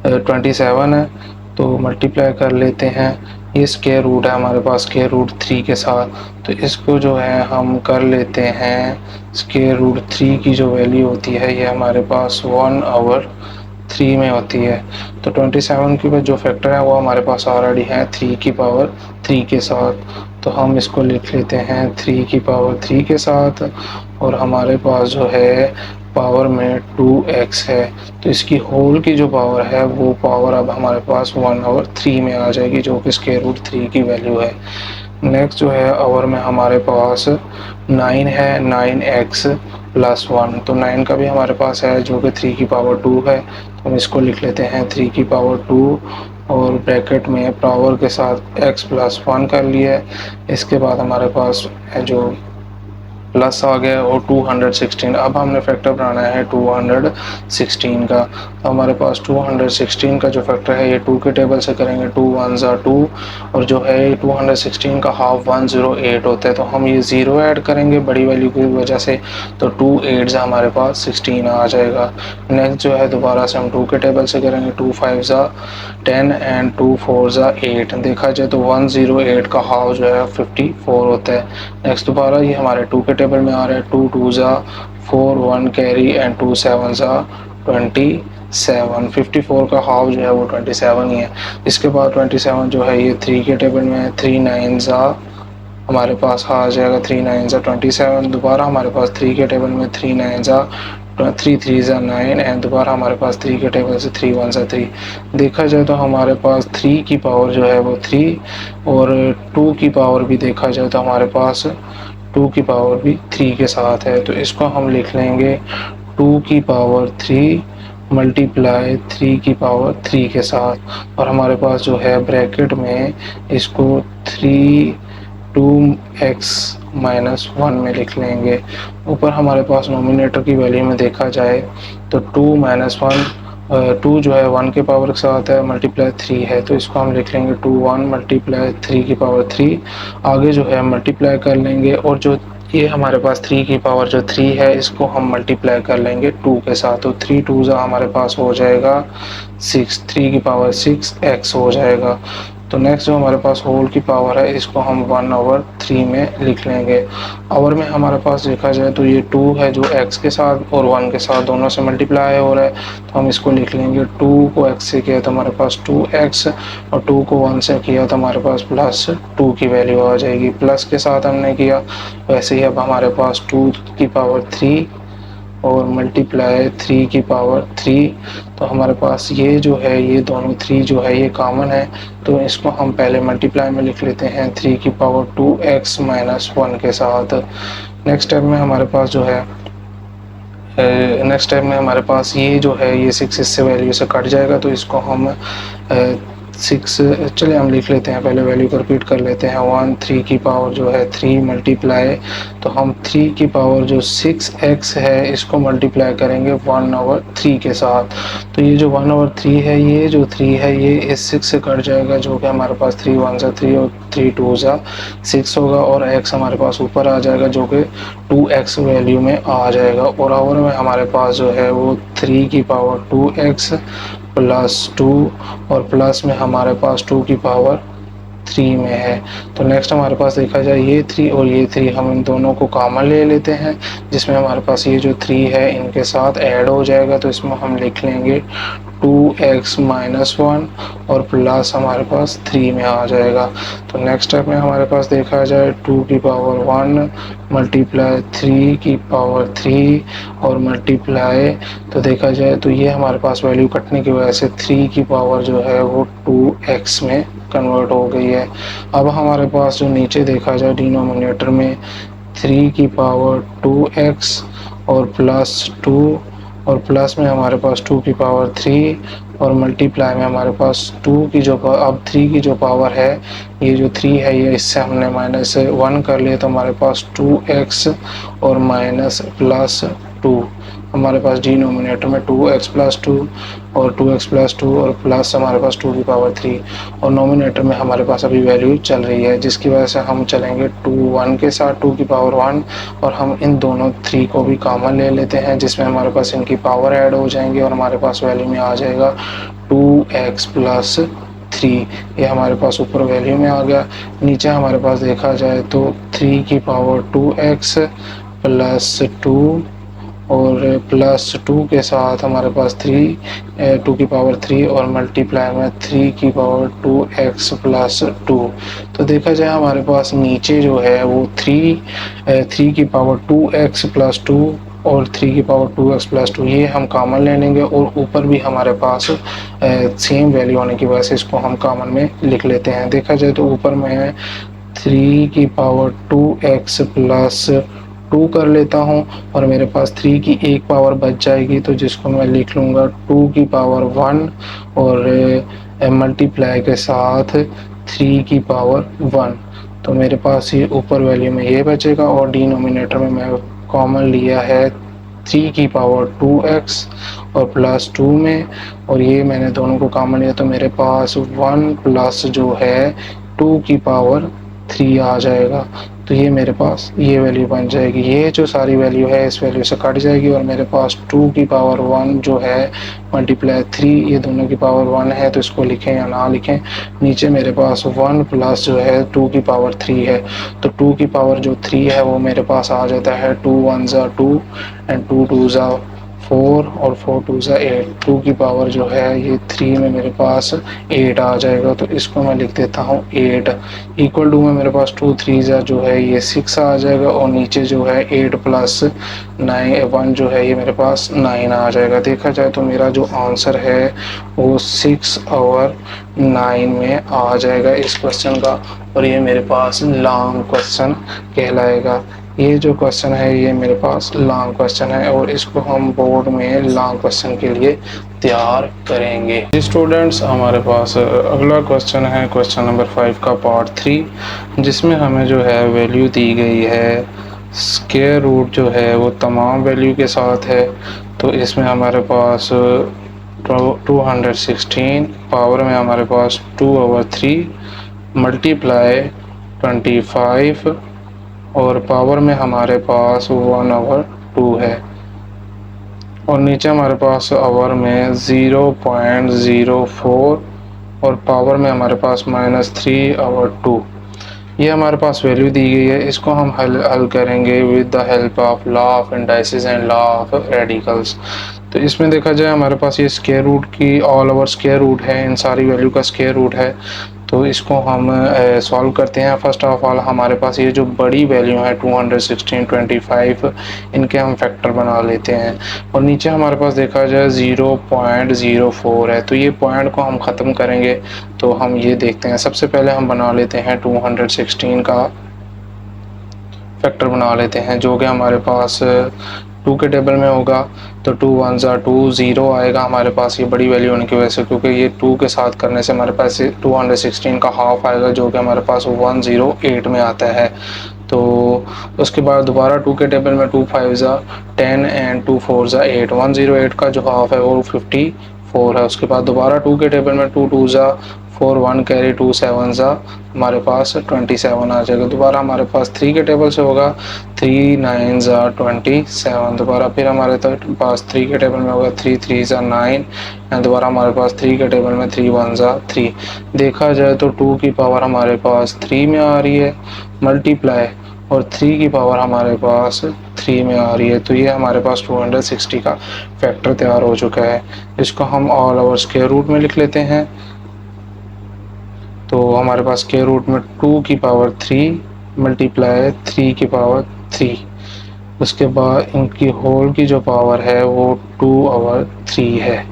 27 है। तो मल्टीप्लाई कर लेते हैं। ये स्क्वायर रूट है हमारे पास स्क्वायर रूट 3 के साथ, तो इसको जो है हम कर लेते हैं। स्क्वायर रूट 3 की जो वैल्यू होती है ये हमारे पास 1/3 में होती है। तो 27 की जो फैक्टर है वो हमारे पास ऑलरेडी है 3 की पावर 3 के साथ। तो हम इसको लिख लेते हैं 3 की पावर 3 के साथ, और हमारे पास जो है पावर में 2x है। तो इसकी होल की जो पावर है वो पावर अब हमारे पास 1/3 में आ जाएगी, जो कि स्क्वायर रूट 3 की वैल्यू है। नेक्स्ट जो है ओवर में हमारे पास 9 है, 9x प्लस 1। तो 9 का भी हमारे पास है जो कि 3 की पावर 2 है। तो हम इसको लिख लेते हैं 3 की पावर 2, और ब्रैकेट में पावर के साथ x प्लस 1 कर लिया है। इसके बाद हमारे पास है जो प्लस आ गया और 216। अब हमने फैक्टर बनाना है 216 का। तो हमारे पास 216 का जो फैक्टर है ये 2 के टेबल से करेंगे। 2 1 ज़ा 2, और जो है 216 का हाफ 108 होता है। तो हम ये ज़ीरो ऐड करेंगे बड़ी वैल्यू की वजह से, तो 2 8 ज़ा हमारे पास 16 आ जाएगा। नेक्स्ट जो है दोबारा से हम 2 के टेबल से करेंगे। 2 5 ज़ा 10 एंड 2 4 ज़ा 8। देखा जाए तो 108 का हाफ जो है 54 होता है। नेक्स्ट दोबारा ये हमारे 2 के टेबल में आ रहा है। 2 2 ज़ा 4 1 कैरी एंड 2 7 ज़ा 27। 54 का हाफ जो है वो 27 ही है। इसके बाद 27 जो है ये 3 के टेबल में है। 3 9 ज़ा हमारे पास आ जाएगा 3 9 ज़ा 27। दोबारा हमारे पास 3 के टेबल में 3 9 ज़ा 3 3 ज़ा 9, एंड दोबारा हमारे पास 3 के टेबल से 3 1 ज़ा 3। देखा जाए तो हमारे पास 3 की पावर जो है वो 3, और 2 की पावर भी देखा जाए तो हमारे पास 2 की पावर भी 3 के साथ है। तो इसको हम लिख लेंगे 2 की पावर 3 मल्टीप्लाई 3 की पावर 3 के साथ, और हमारे पास जो है ब्रैकेट में इसको 3 2x माइनस 1 में लिख लेंगे। ऊपर हमारे पास नोमिनेटर की वैल्यू में देखा जाए तो 2 माइनस 1, 2 जो है 1 के पावर के साथ है, मल्टीप्लाई 3 है। तो इसको हम लिख लेंगे 2 1 मल्टीप्लाई 3 की पावर 3। आगे जो है मल्टीप्लाई कर लेंगे, और जो ये हमारे पास 3 की पावर जो 3 है इसको हम मल्टीप्लाई कर लेंगे 2 के साथ। तो 3 2 हमारे पास हो जाएगा 6, 3 की पावर 6x हो जाएगा। तो नेक्स्ट जो हमारे पास होल की पावर है इसको हम 1/3 में लिख लेंगे। ओवर में हमारे पास देखा जाए तो ये 2 है जो x के साथ और 1 के साथ दोनों से मल्टीप्लाई हो रहा है। तो हम इसको लिख लेंगे 2 को x से किया तो हमारे पास 2x, और 2 को 1 से किया तो हमारे पास प्लस 2 की वैल्यू आ जाएगी। प्लस के साथ हमने किया, वैसे ही अब हमारे पास 2 की पावर 3 और मल्टीप्लाई 3 की पावर 3। तो हमारे पास ये जो है ये दोनों 3 जो है ये कॉमन है, तो इसको हम पहले मल्टीप्लाई में लिख लेते हैं 3 की पावर 2x माइनस 1 के साथ। नेक्स्ट स्टेप में हमारे पास जो है ये जो है ये 6 इससे वैल्यू से कट जाएगा, तो इसको हम 6 चलिए हम लिख लेते हैं, पहले वैल्यू को रिपीट कर लेते हैं। 1 3 की पावर जो है 3 मल्टीप्लाई, तो हम 3 की पावर जो 6x है इसको मल्टीप्लाई करेंगे 1/3 के साथ। तो ये जो 1/3 है, ये जो 3 है ये इस 6 से कट जाएगा, जो कि हमारे पास 3 1 ज़ा 3 और 3 2 ज़ा 6 होगा, और x हमारे पास ऊपर आ जाएगा जो कि 2x वैल्यू में आ जाएगा। और ओवर में हमारे पास जो है वो 3 की पावर 2x प्लस 2, और प्लस में हमारे पास 2 की पावर 3 में है। तो नेक्स्ट हमारे पास देखा जाए ये 3 और ये 3 हम इन दोनों को कॉमन ले लेते हैं, जिसमें हमारे पास ये जो 3 है इनके साथ ऐड हो जाएगा। तो इसमें हम लिख लेंगे 2x माइनस 1 और प्लस हमारे पास 3 में आ जाएगा। तो नेक्स्ट स्टेप में हमारे पास देखा जाए 2 की पावर 1 मल्टीप्लाई 3 की पावर 3 और मल्टीप्लाई, तो देखा जाए तो ये हमारे पास वैल्यू कटने की वजह से 3 की पावर जो है वो 2x में कन्वर्ट हो गई है। अब हमारे पास जो नीचे देखा जाए डिनोमिनेटर में 3 की पावर 2x और प्लस 2, और प्लस में हमारे पास 2 की पावर 3 और मल्टीप्लाई में हमारे पास 2 की जो अब 3 की जो पावर है, ये जो 3 है ये इससे हमने माइनस 1 कर लिया, तो हमारे पास 2x और माइनस प्लस 2, हमारे पास डिनोमिनेटर में 2x प्लस 2 और 2x प्लस 2 और प्लस हमारे पास 2 की पावर 3, और नोमिनेटर में हमारे पास अभी वैल्यू चल रही है, जिसकी वजह से हम चलेंगे 2 1 के साथ 2 की पावर 1, और हम इन दोनों 3 को भी कॉमन ले लेते हैं, जिसमें हमारे पास इनकी पावर ऐड हो जाएंगे और हमारे पास वैल्यू में आ जाएगा 2x प्लस 3। ये हमारे पास ऊपर वैल्यू में आ गया। नीचे हमारे पास देखा जाए तो 3 की पावर 2x प्लस 2 और प्लस 2 के साथ हमारे पास 2 की पावर 3 और मल्टीप्लाई में 3 की पावर 2x प्लस 2। तो देखा जाए हमारे पास नीचे जो है वो 3 की पावर 2x प्लस 2 और 3 की पावर 2x प्लस 2 ये हम कॉमन ले लेंगे, और ऊपर भी हमारे पास सेम वैल्यू होने की वजह से इसको हम कॉमन में लिख लेते हैं। देखा जाए तो ऊपर में 3 की पावर 2x प्लस 2 कर लेता हूँ, और मेरे पास 3 की एक पावर बच जाएगी, तो जिसको मैं लिख लूँगा 2 की पावर 1 और मल्टीप्लाई के साथ 3 की पावर 1। तो मेरे पास ये ऊपर वैल्यू में ये बचेगा, और डिनोमिनेटर में मैं कॉमन लिया है 3 की पावर 2x और प्लस 2 में, और ये मैंने दोनों को कॉमन लिया तो मेरे पास 1 प्लस जो है 2 की पावर 3 आ जाएगा। तो ये मेरे पास ये वैल्यू बन जाएगी। ये जो सारी वैल्यू है इस वैल्यू से कट जाएगी, और मेरे पास 2 की पावर 1 जो है मल्टीप्लाई 3, ये दोनों की पावर 1 है, तो इसको लिखें या ना लिखें। नीचे मेरे पास 1 प्लस जो है 2 की पावर 3 है, तो 2 की पावर जो 3 है वो मेरे पास आ जाता है 2 1 ज़ा 2 एंड 2 2 ज़ा 4 और 4 2 ज़ा 8। 2 की पावर जो है ये 3 में मेरे पास 8 आ जाएगा, तो इसको मैं लिख देता हूँ 8 इक्वल टू में मेरे पास 2 3 ज़ा जो है ये 6 आ जाएगा, और नीचे जो है 8 प्लस 9 1 जो है ये मेरे पास 9 आ जाएगा। देखा जाए तो मेरा जो आंसर है वो 6 और 9 में आ जाएगा इस क्वेश्चन का, और ये मेरे पास लॉन्ग क्वेश्चन कहलाएगा। ये जो क्वेश्चन है ये मेरे पास लॉन्ग क्वेश्चन है, और इसको हम बोर्ड में लॉन्ग क्वेश्चन के लिए तैयार करेंगे। स्टूडेंट्स, हमारे पास अगला क्वेश्चन है क्वेश्चन नंबर 5 का पार्ट 3, जिसमें हमें जो है वैल्यू दी गई है स्क्वायर रूट जो है वो तमाम वैल्यू के साथ है। तो इसमें हमारे पास 216 पावर में हमारे पास 2/3 मल्टीप्लाई 25 और पावर में हमारे पास 1/2 है, और नीचे हमारे पास आवर में 0.04 और पावर में हमारे पास -3/2। ये हमारे पास वैल्यू दी गई है। इसको हम हल करेंगे with the help of law of indices and law of radicals. तो इसमें देखा जाए हमारे पास ये स्क्वायर रूट की ऑल ओवर स्क्वायर रूट है, इन सारी वैल्यू का स्क्वायर रूट है। तो इसको हम सॉल्व करते हैं। फर्स्ट ऑफ ऑल हमारे पास ये जो बड़ी वैल्यू है 216 25 इनके हम फैक्टर बना लेते हैं, और नीचे हमारे पास देखा जाए 0.04 है। तो ये पॉइंट को हम ख़त्म करेंगे, तो हम ये देखते हैं। सबसे पहले हम बना लेते हैं 216 का फैक्टर बना लेते हैं, जो कि हमारे पास 2 के टेबल में होगा। तो 2 1 ज़ा 2 0 आएगा हमारे पास, ये बड़ी वैल्यू होने की वजह से, क्योंकि ये 2 के साथ करने से हमारे पास 216 का हाफ आएगा, जो कि हमारे पास 108 में आता है। तो उसके बाद दोबारा 2 के टेबल में 2 5 ज़ा 10 एंड 2 4 ज़ा 8, 108 का जो हाफ है वो 54 है। उसके बाद दोबारा 2 के टेबल में 2 2 ज़ा 4 1 कैरी 2 7 ज़ा हमारे पास 27 आ जाएगा। दोबारा हमारे पास 3 के टेबल से होगा 3 9 ज़ा 27। दोबारा फिर हमारे पास 3 के टेबल में होगा 3 3 ज़ा 9 एंड दोबारा हमारे पास 3 के टेबल में 3 1 ज़ा 3। देखा जाए तो 2 की पावर हमारे पास 3 में आ रही है मल्टीप्लाई, और 3 की पावर हमारे पास 3 में आ रही है। तो ये हमारे पास 260 का फैक्टर तैयार हो चुका है। इसको हम ऑल ओवर स्क्वायर रूट में लिख लेते हैं। तो हमारे पास स्क्वायर रूट में 2 की पावर 3 मल्टीप्लाई 3 की पावर 3, उसके बाद इनकी होल की जो पावर है वो 2/3 है,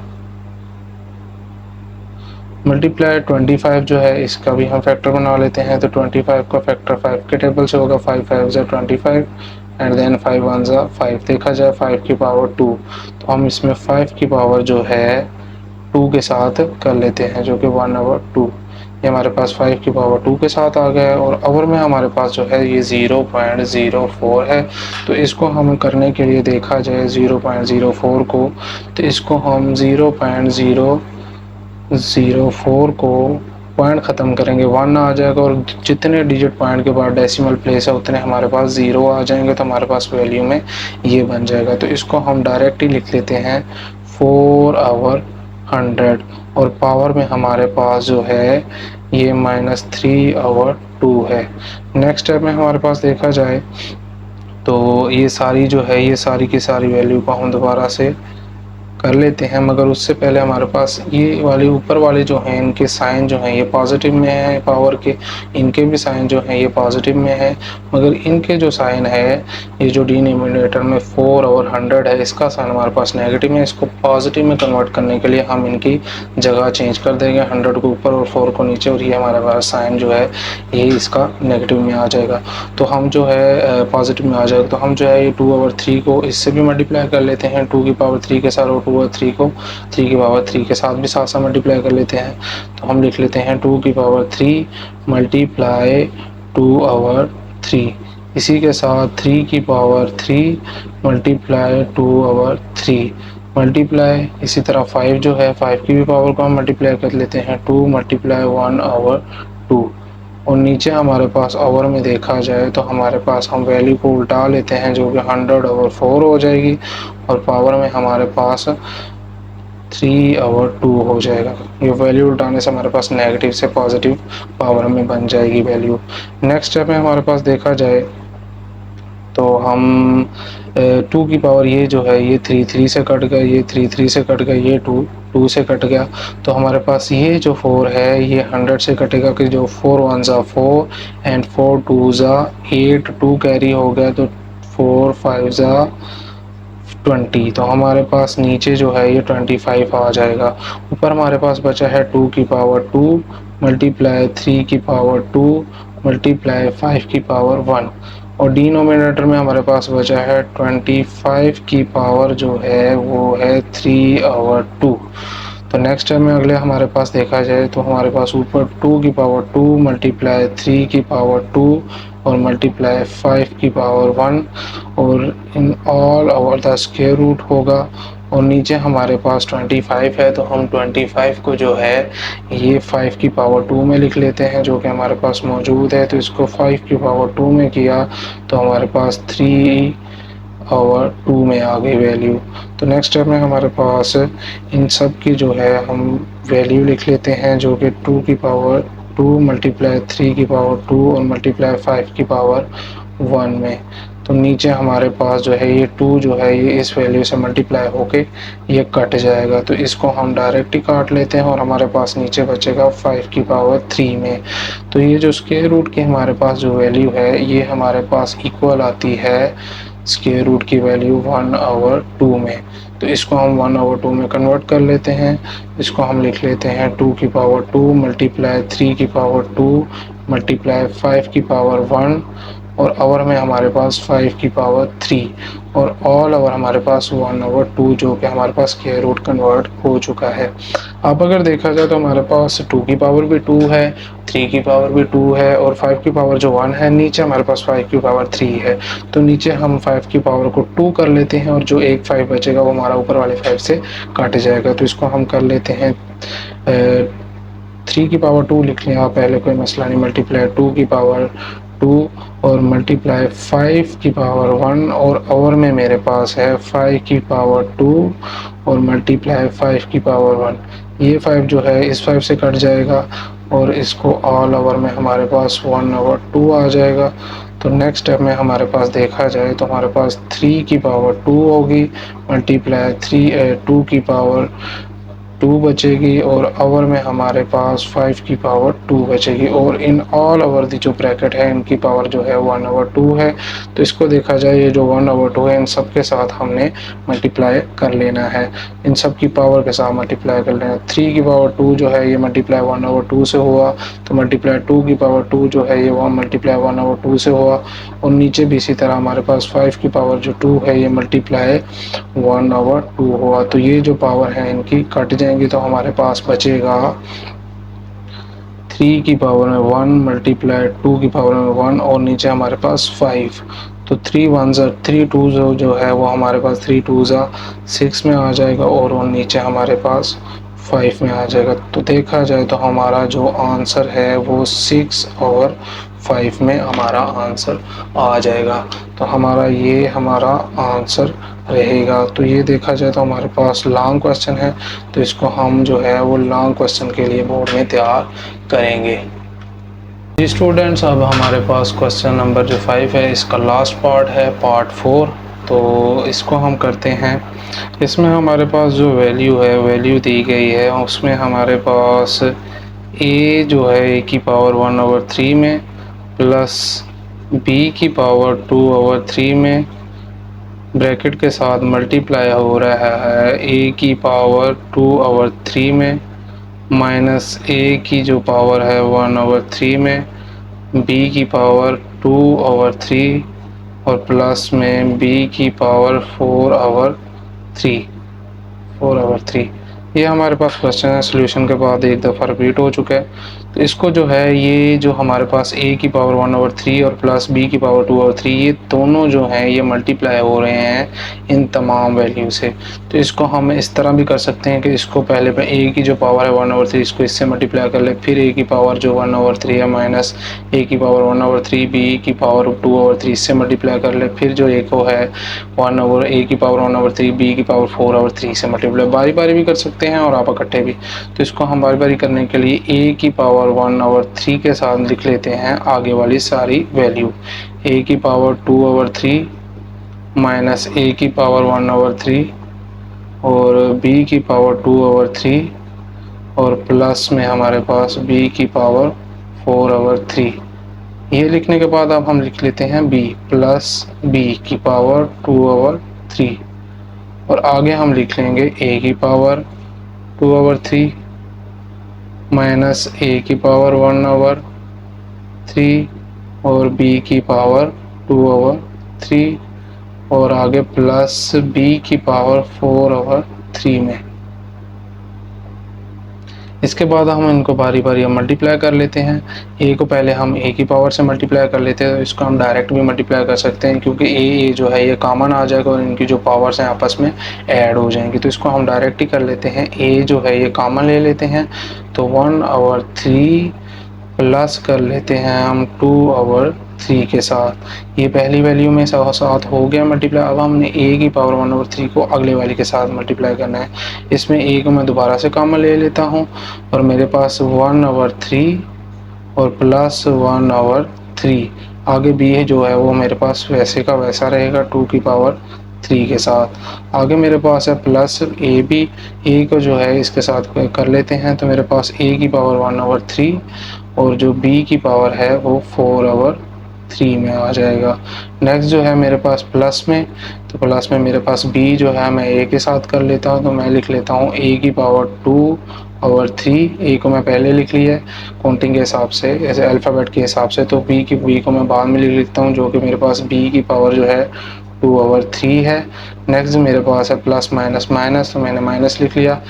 मल्टीप्लाई 25 जो है इसका भी हम फैक्टर बना लेते हैं। तो 25 का फैक्टर 5 के टेबल से होगा 5 5 ज़ा 25 एंड देन 5 1 ज़ा 5। देखा जाए 5 की पावर 2, तो हम इसमें 5 की पावर जो है 2 के साथ कर लेते हैं, जो कि 1/2। ये हमारे पास 5 की पावर 2 के साथ आ गया है, और ओवर में हमारे पास जो है ये 0.04 है। तो इसको हम करने के लिए देखा जाए 0.04 को, तो इसको हम 0.004 को पॉइंट ख़त्म करेंगे 1 आ जाएगा, और जितने डिजिट पॉइंट के बाद डेसिमल प्लेस है उतने हमारे पास 0 आ जाएंगे। तो हमारे पास वैल्यू में ये बन जाएगा। तो इसको हम डायरेक्ट ही लिख लेते हैं 4/100 100 और पावर में हमारे पास जो है ये -3/2 है। नेक्स्ट स्टेप में हमारे पास देखा जाए तो ये सारी जो है ये सारी की सारी वैल्यू को हम दोबारा से कर लेते हैं, मगर उससे पहले हमारे पास ये वाले ऊपर वाले जो हैं इनके साइन जो हैं ये पॉजिटिव में है पावर के, इनके भी साइन जो हैं ये पॉजिटिव में है, मगर इनके जो साइन है ये जो डिनोमिनेटर में 4 और 100 है इसका साइन हमारे पास नेगेटिव में। इसको पॉजिटिव में कन्वर्ट करने के लिए हम इनकी जगह चेंज कर देंगे, 100 को ऊपर और 4 को नीचे, और ये हमारे पास साइन जो है ये इसका नेगेटिव में आ जाएगा। तो हम जो है पॉजिटिव में आ जाएगा, तो हम जो है ये 2/3 को इससे भी मल्टीप्लाई कर लेते हैं 2 की पावर 3 के साथ, और 2/3 को 3 की पावर 3 के साथ भी साथ साथ मल्टीप्लाई कर लेते हैं। तो हम लिख लेते हैं 2 की पावर 3 मल्टीप्लाई 2/3, इसी के साथ 3 की पावर 3 मल्टीप्लाई 2/3 मल्टीप्लाई, इसी तरह 5 जो है 5 की भी पावर को हम मल्टीप्लाई कर लेते हैं 2 मल्टीप्लाई 1/2, और नीचे हमारे पास ओवर में देखा जाए तो हमारे पास हम वैल्यू को उल्टा लेते हैं जो कि 100/4 हो जाएगी, और पावर में हमारे पास 3/2 हो जाएगा। ये वैल्यू उल्टाने से हमारे पास नेगेटिव से पॉजिटिव पावर में बन जाएगी वैल्यू। नेक्स्ट स्टेप में हमारे पास देखा जाए तो हम 2 की पावर ये जो है ये 3 से कट गया, ये 3 से कट गया, ये 2 से कट गया, तो हमारे पास ये जो 4 है ये 100 से कटेगा कि जो 4 1 ज़ा 4 एंड 4 2 ज़ा 8, 2 कैरी हो गया तो 4 5 ज़ा 20, तो हमारे पास नीचे जो है ये 25 आ जाएगा। ऊपर हमारे पास बचा है 2 की पावर 2 मल्टीप्लाई 3 की पावर 2 मल्टीप्लाई 5 की पावर 1, और डिनोमिनेटर में हमारे पास बचा है 25 की पावर जो है वो है 3/2। तो नेक्स्ट टाइम में अगले हमारे पास देखा जाए तो हमारे पास ऊपर 2 की पावर 2 मल्टीप्लाई 3 की पावर 2 और मल्टीप्लाई 5 की पावर 1, और in all over the square root होगा, और नीचे हमारे पास 25 है तो हम 25 को जो है ये 5 की पावर 2 में लिख लेते हैं जो कि हमारे पास मौजूद है। तो इसको 5 की पावर 2 में किया तो हमारे पास 3/2 में आ गई वैल्यू। तो नेक्स्ट स्टेप में हमारे पास इन सब की जो है हम वैल्यू लिख लेते हैं जो कि 2 की पावर 2 मल्टीप्लाई 3 की पावर 2 और मल्टीप्लाई 5 की पावर 1 में। तो नीचे हमारे पास जो है ये 2 जो है ये इस वैल्यू से मल्टीप्लाई होके ये कट जाएगा, तो इसको हम डायरेक्ट ही काट लेते हैं और हमारे पास नीचे बचेगा 5 की पावर 3 में। तो ये जो स्क्वायर रूट की हमारे पास जो वैल्यू है ये हमारे पास इक्वल आती है स्क्वायर रूट की वैल्यू 1/2 में। तो इसको हम 1/2 में कन्वर्ट कर लेते हैं। इसको हम लिख लेते हैं 2 की पावर 2 मल्टीप्लाई 3 की पावर 2 मल्टीप्लाई 5 की पावर 1, और ओवर में हमारे पास 5 की पावर 3, और ऑल ओवर हमारे पास 1/2 जो कि हमारे पास स्क्वायर रूट कन्वर्ट हो चुका है। अब अगर देखा जाए तो हमारे पास 2 की पावर भी 2 है, 3 की पावर भी 2 है, और 5 की पावर जो 1 है, नीचे हमारे पास 5 की पावर 3 है। तो नीचे हम 5 की पावर को 2 कर लेते हैं और जो एक 5 बचेगा वो हमारा ऊपर वाले 5 से काट जाएगा। तो इसको हम कर लेते हैं 3 की पावर 2 लिख लिया पहले, कोई मसला नहीं, मल्टीप्लाई 2 की पावर 2 और मल्टीप्लाई 5 की पावर 1, और ओवर में मेरे पास है 5 की पावर 2 और मल्टीप्लाई 5 की पावर 1। ये 5 जो है इस 5 से कट जाएगा और इसको ऑल ओवर में हमारे पास 1/2 आ जाएगा। तो नेक्स्ट स्टेप में हमारे पास देखा जाए तो हमारे पास 3 की पावर 2 होगी मल्टीप्लाई 2 की पावर 2 बचेगी, और ओवर में हमारे पास 5 की पावर 2 बचेगी, और इन ऑल ओवर दी जो ब्रैकेट है इनकी पावर जो है 1/2 है। तो इसको देखा जाए ये जो 1/2 है इन सब के साथ हमने मल्टीप्लाई कर लेना है, इन सब की पावर के साथ मल्टीप्लाई कर लेना। 3 की पावर 2 जो है ये मल्टीप्लाई 1/2 से हुआ, तो मल्टीप्लाई 2 की पावर 2 जो है ये 1 मल्टीप्लाई 1/2 से हुआ, और नीचे भी इसी तरह हमारे पास 5 की पावर जो 2 है ये मल्टीप्लाई 1/2 हुआ। तो ये जो पावर है इनकी कट जाएंगी, तो हमारे पास बचेगा 3 की पावर में 1 मल्टीप्लाई 2 की पावर में 1, और नीचे हमारे पास 5। तो 3 1 ज़ा 3 2 जो है वो हमारे पास 3 2 ज़ा 6 में आ जाएगा, और वो नीचे हमारे पास 5 में आ जाएगा। तो देखा जाए तो हमारा जो आंसर है वो 6/5 में हमारा आंसर आ जाएगा। तो हमारा ये हमारा आंसर रहेगा। तो ये देखा जाए तो हमारे पास लॉन्ग क्वेश्चन है, तो इसको हम जो है वो लॉन्ग क्वेश्चन के लिए बोर्ड में तैयार करेंगे। जी स्टूडेंट्स, अब हमारे पास क्वेश्चन नंबर जो 5 है, इसका लास्ट पार्ट है, पार्ट 4। तो इसको हम करते हैं। इसमें हमारे पास जो वैल्यू है, वैल्यू दी गई है, उसमें हमारे पास a जो है a की पावर 1/3 में प्लस b की पावर 2/3 में ब्रैकेट के साथ मल्टीप्लाई हो रहा है a की पावर 2/3 में माइनस a की जो पावर है 1/3 में, b की पावर 2/3 और प्लस में b की पावर 4/3। ये हमारे पास क्वेश्चन है। सोल्यूशन के बाद एक दफ़ा रिपीट हो चुका है। तो इसको जो है, ये जो हमारे पास a की पावर 1/3 और प्लस b की पावर 2/3, ये दोनों जो हैं ये मल्टीप्लाई हो रहे हैं इन तमाम वैल्यू से। तो इसको हम इस तरह भी कर सकते हैं कि इसको पहले पे a की जो पावर है 1/3, इसको इससे मल्टीप्लाई कर ले, फिर a की पावर जो 1/3 है माइनस a की पावर 1/3, b की पावर 2/3 इससे मल्टीप्लाई कर ले, फिर जो a को है a की पावर 1/3, b की पावर 4/3 से मल्टीप्लाई बारी बारी भी कर सकते हैं और आप इकट्ठे भी। तो इसको हम बारी बारी करने के लिए a की पावर 1/3 के साथ लिख लेते हैं आगे वाली सारी वैल्यू। a की पावर 2/3 माइनस a की पावर 1/3 और b की पावर 2/3 और प्लस में हमारे पास b की पावर 4/3। ये लिखने के बाद अब हम लिख लेते हैं b प्लस b की पावर 2/3 और आगे हम लिख लेंगे a की पावर 2/3 माइनस a की पावर 1/3 और b की पावर 2/3 और आगे प्लस b की पावर 4/3 में। इसके बाद हम इनको बारी बारी मल्टीप्लाई कर लेते हैं। a को पहले हम a की पावर से मल्टीप्लाई कर लेते हैं, तो इसको हम डायरेक्ट भी मल्टीप्लाई कर सकते हैं क्योंकि a जो है ये कॉमन आ जाएगा और इनकी जो पावर्स हैं आपस में ऐड हो जाएंगी। तो इसको हम डायरेक्ट ही कर लेते हैं। a जो है ये कॉमन ले लेते हैं, तो 1/3 प्लस कर लेते हैं हम 2/3 के साथ। ये पहली वैल्यू में साथ हो गया मल्टीप्लाई। अब हमने a की पावर 1/3 को अगले वाली के साथ मल्टीप्लाई करना है। इसमें a को मैं दोबारा से कॉमन ले लेता हूँ और मेरे पास 1/3 और प्लस 1/3। आगे b है जो है वो मेरे पास वैसे का वैसा रहेगा 2 की पावर 3 के साथ। आगे मेरे पास है प्लस a को जो है इसके साथ कर लेते हैं, तो मेरे पास a की पावर 1/3 और जो b की पावर है वो 4/3 में आ जाएगा। नेक्स्ट जो है मेरे पास प्लस में, तो प्लस में मेरे पास b जो है मैं a के साथ कर लेता हूँ, तो मैं लिख लेता हूँ a की पावर 2/3। a को मैं पहले लिख लिया है काउंटिंग के हिसाब से, ऐसे अल्फ़ाबेट के हिसाब से, तो b को मैं बाद में लिख लेता हूँ, जो कि मेरे पास b की पावर जो है 2/3 है। नेक्स्ट मेरे पास है प्लस माइनस माइनस, तो मैंने माइनस लिख लिया।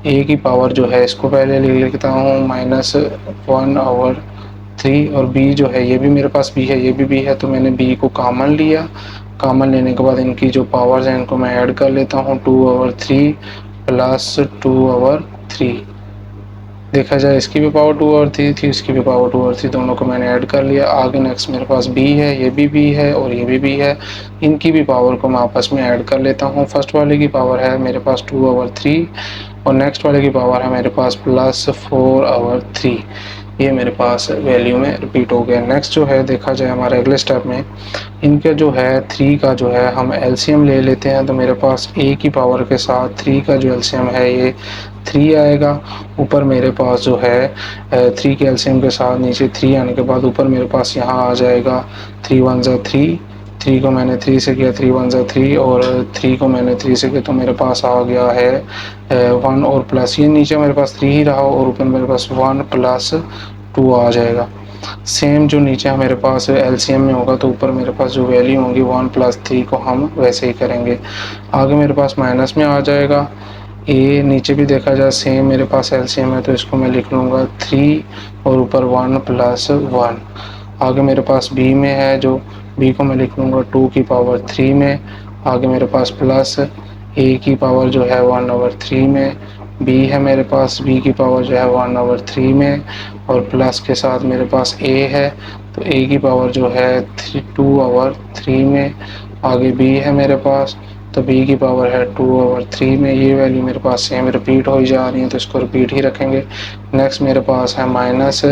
a की पावर जो है इसको पहले लिख लेता हूँ -1/3 और b जो है ये भी मेरे पास b है, ये भी b है, तो मैंने b को कॉमन लिया। कॉमन लेने के बाद इनकी जो पावर्स हैं इनको मैं ऐड कर लेता हूँ, 2/3 प्लस 2/3। देखा जाए इसकी भी पावर 2/3 थी, इसकी भी पावर 2/3, दोनों को मैंने ऐड कर लिया। आगे नेक्स्ट मेरे पास b है, ये भी b है और ये भी b है। इनकी भी पावर को मैं आपस में ऐड कर लेता हूँ। फर्स्ट वाले की पावर है मेरे पास 2/3 और नेक्स्ट वाले की पावर है मेरे पास प्लस 4/3। ये मेरे पास वैल्यू में रिपीट हो गया। नेक्स्ट जो है देखा जाए हमारे अगले स्टेप में, इनके जो है 3 का जो है हम एलसीएम ले लेते हैं। तो मेरे पास a की पावर के साथ 3 का जो एलसीएम है ये 3 आएगा। ऊपर मेरे पास जो है 3 के एलसीएम के साथ नीचे 3 आने के बाद ऊपर मेरे पास यहाँ आ जाएगा 3 1 ज़ा 3। 3 को मैंने 3 से किया, 3 1 ज़ा 3 और 3 को मैंने 3 से किया, तो मेरे पास आ गया है 1 और प्लस, ये नीचे मेरे पास 3 ही रहा और ऊपर मेरे पास 1 प्लस 2 आ जाएगा। सेम जो नीचे मेरे पास एलसीएम में होगा, तो ऊपर मेरे पास जो वैल्यू होगी 1 + 3 को हम वैसे ही करेंगे। आगे मेरे पास माइनस में आ जाएगा। ए नीचे भी देखा जाए सेम मेरे पास एलसीएम है, तो इसको मैं लिख लूँगा 3 और ऊपर 1 + 1। आगे मेरे पास बी में है, जो बी को मैं लिख लूँगा 2 की पावर 3 में। आगे मेरे पास प्लस ए की पावर जो है 1/3 में, बी है मेरे पास, बी की पावर जो है 1/3 में और प्लस के साथ मेरे पास ए है, तो ए की पावर जो है 2/3 में। आगे बी है मेरे पास, तो b की पावर है 2/3 में, ये वैल्यू मेरे पास सेम रिपीट हो जा रही है तो इसको रिपीट ही रखेंगे। नेक्स्ट मेरे पास है माइनस,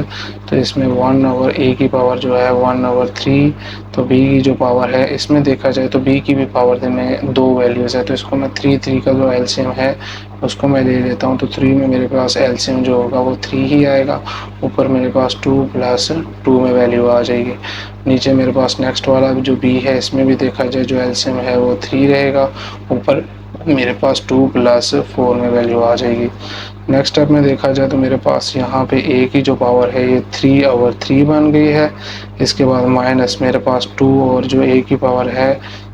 तो इसमें 1/a की पावर जो है 1/3, तो b की जो पावर है इसमें देखा जाए तो b की भी पावर में 2 वैल्यूज़ है, तो इसको मैं 3 का जो एलसीएम है उसको मैं ले लेता हूँ। तो 3 में मेरे पास एलसीएम जो होगा वो 3 ही आएगा, ऊपर मेरे पास 2 + 2 में वैल्यू आ जाएगी। नीचे मेरे पास नेक्स्ट वाला जो b है इसमें भी देखा जाए जो एलसीएम है वो 3 रहेगा, ऊपर मेरे पास 2 + 4 में वैल्यू आ जाएगी। नेक्स्ट स्टेप में देखा जाए तो मेरे पास यहाँ पे a की जो पावर है ये 3/3 बन गई है। इसके बाद माइनस मेरे पास 2 और जो a की पावर है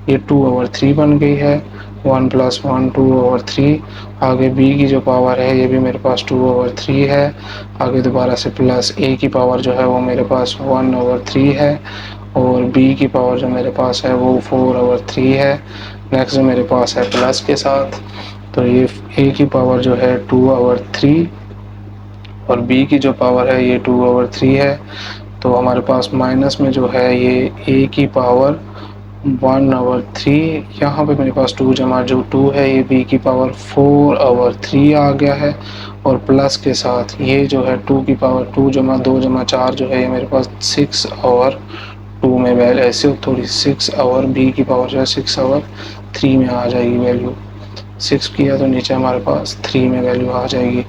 ये 2/3 बन गई है, 1 + 1 2/3। आगे b की जो पावर है ये भी मेरे पास 2/3 है। आगे दोबारा से प्लस a की पावर जो है वो मेरे पास 1/3 है, और b की पावर जो मेरे पास है वो 4/3 है। नेक्स्ट जो मेरे पास है प्लस के साथ, तो ये a की पावर जो है 2/3 और b की जो पावर है ये 2/3 है। तो हमारे पास माइनस में जो है ये a की पावर 1/3, यहाँ पे मेरे पास 2 जमा जो 2 है ये b की पावर 4/3 आ गया है, और प्लस के साथ ये जो है 2 की पावर 2 जमा 2 जमा 4 जो है ये मेरे पास 6/2 में वैल्यू, ऐसे थोड़ी 6 और b की पावर जो है 6/3 में आ जाएगी वैल्यू। 6 किया तो नीचे हमारे पास 3 में वैल्यू आ जाएगी।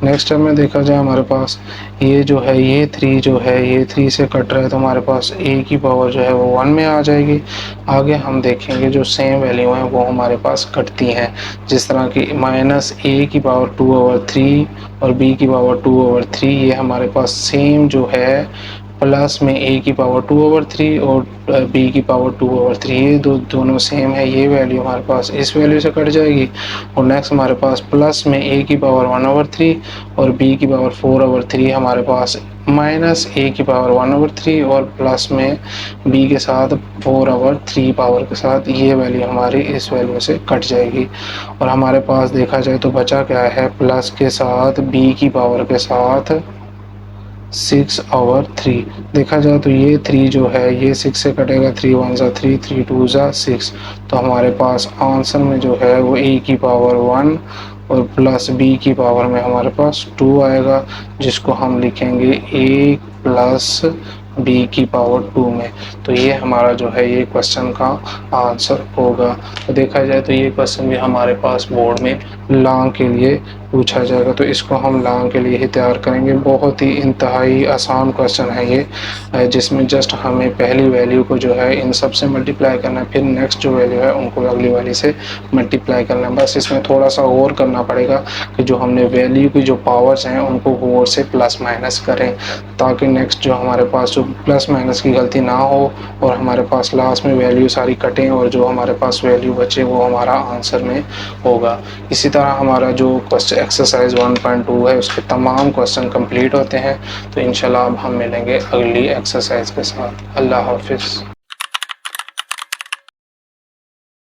नेक्स्ट स्टेप में देखा जाए हमारे पास ये जो है ये 3 जो है ये 3 से कट रहा है, तो हमारे पास a की पावर जो है वो 1 में आ जाएगी। आगे हम देखेंगे जो सेम वैल्यू हैं वो हमारे पास कटती हैं, जिस तरह की माइनस a की पावर 2/3 और b की पावर 2/3 ये हमारे पास सेम जो है प्लस में a की पावर 2/3 और b की पावर 2/3, ये दोनों सेम है, ये वैल्यू हमारे पास इस वैल्यू से कट जाएगी। और नेक्स्ट हमारे पास प्लस में a की पावर 1/3 और b की पावर 4/3 हमारे पास माइनस a की पावर 1/3 और प्लस में b के साथ 4/3 पावर के साथ ये वैल्यू हमारी इस वैल्यू से कट जाएगी। और हमारे पास देखा जाए तो बचा क्या है, प्लस के साथ b की पावर के साथ 6/3। देखा जाए तो ये 3 जो है ये 6 से कटेगा, 3 1 ज़ा 3 3 2 ज़ा 6, तो हमारे पास आंसर में जो है वो a की पावर 1 और प्लस b की पावर में हमारे पास 2 आएगा, जिसको हम लिखेंगे a प्लस b की पावर 2 में। तो ये हमारा जो है ये क्वेश्चन का आंसर होगा। तो देखा जाए तो ये क्वेश्चन भी हमारे पास बोर्ड में लॉन्ग के लिए पूछा जाएगा, तो इसको हम लॉन्ग के लिए ही तैयार करेंगे। बहुत ही इंतहाई आसान क्वेश्चन है ये, जिसमें जस्ट हमें पहली वैल्यू को जो है इन सब से मल्टीप्लाई करना है, फिर नेक्स्ट जो वैल्यू है उनको अगली वाली से मल्टीप्लाई करना है। बस इसमें थोड़ा सा और करना पड़ेगा कि जो हमने वैल्यू की जो पावर्स हैं उनको वो से प्लस माइनस करें, ताकि नेक्स्ट जो हमारे पास जो प्लस माइनस की गलती ना हो और हमारे पास लास्ट में वैल्यू सारी कटें और जो हमारे पास वैल्यू बचे वो हमारा आंसर में होगा। इसी तरह हमारा जो क्वेश्चन एक्सरसाइज 1.2 है उसके तमाम क्वेश्चन कंप्लीट होते हैं। तो इंशाल्लाह अब हम मिलेंगे अगली एक्सरसाइज के साथ। अल्लाह हाफिज़।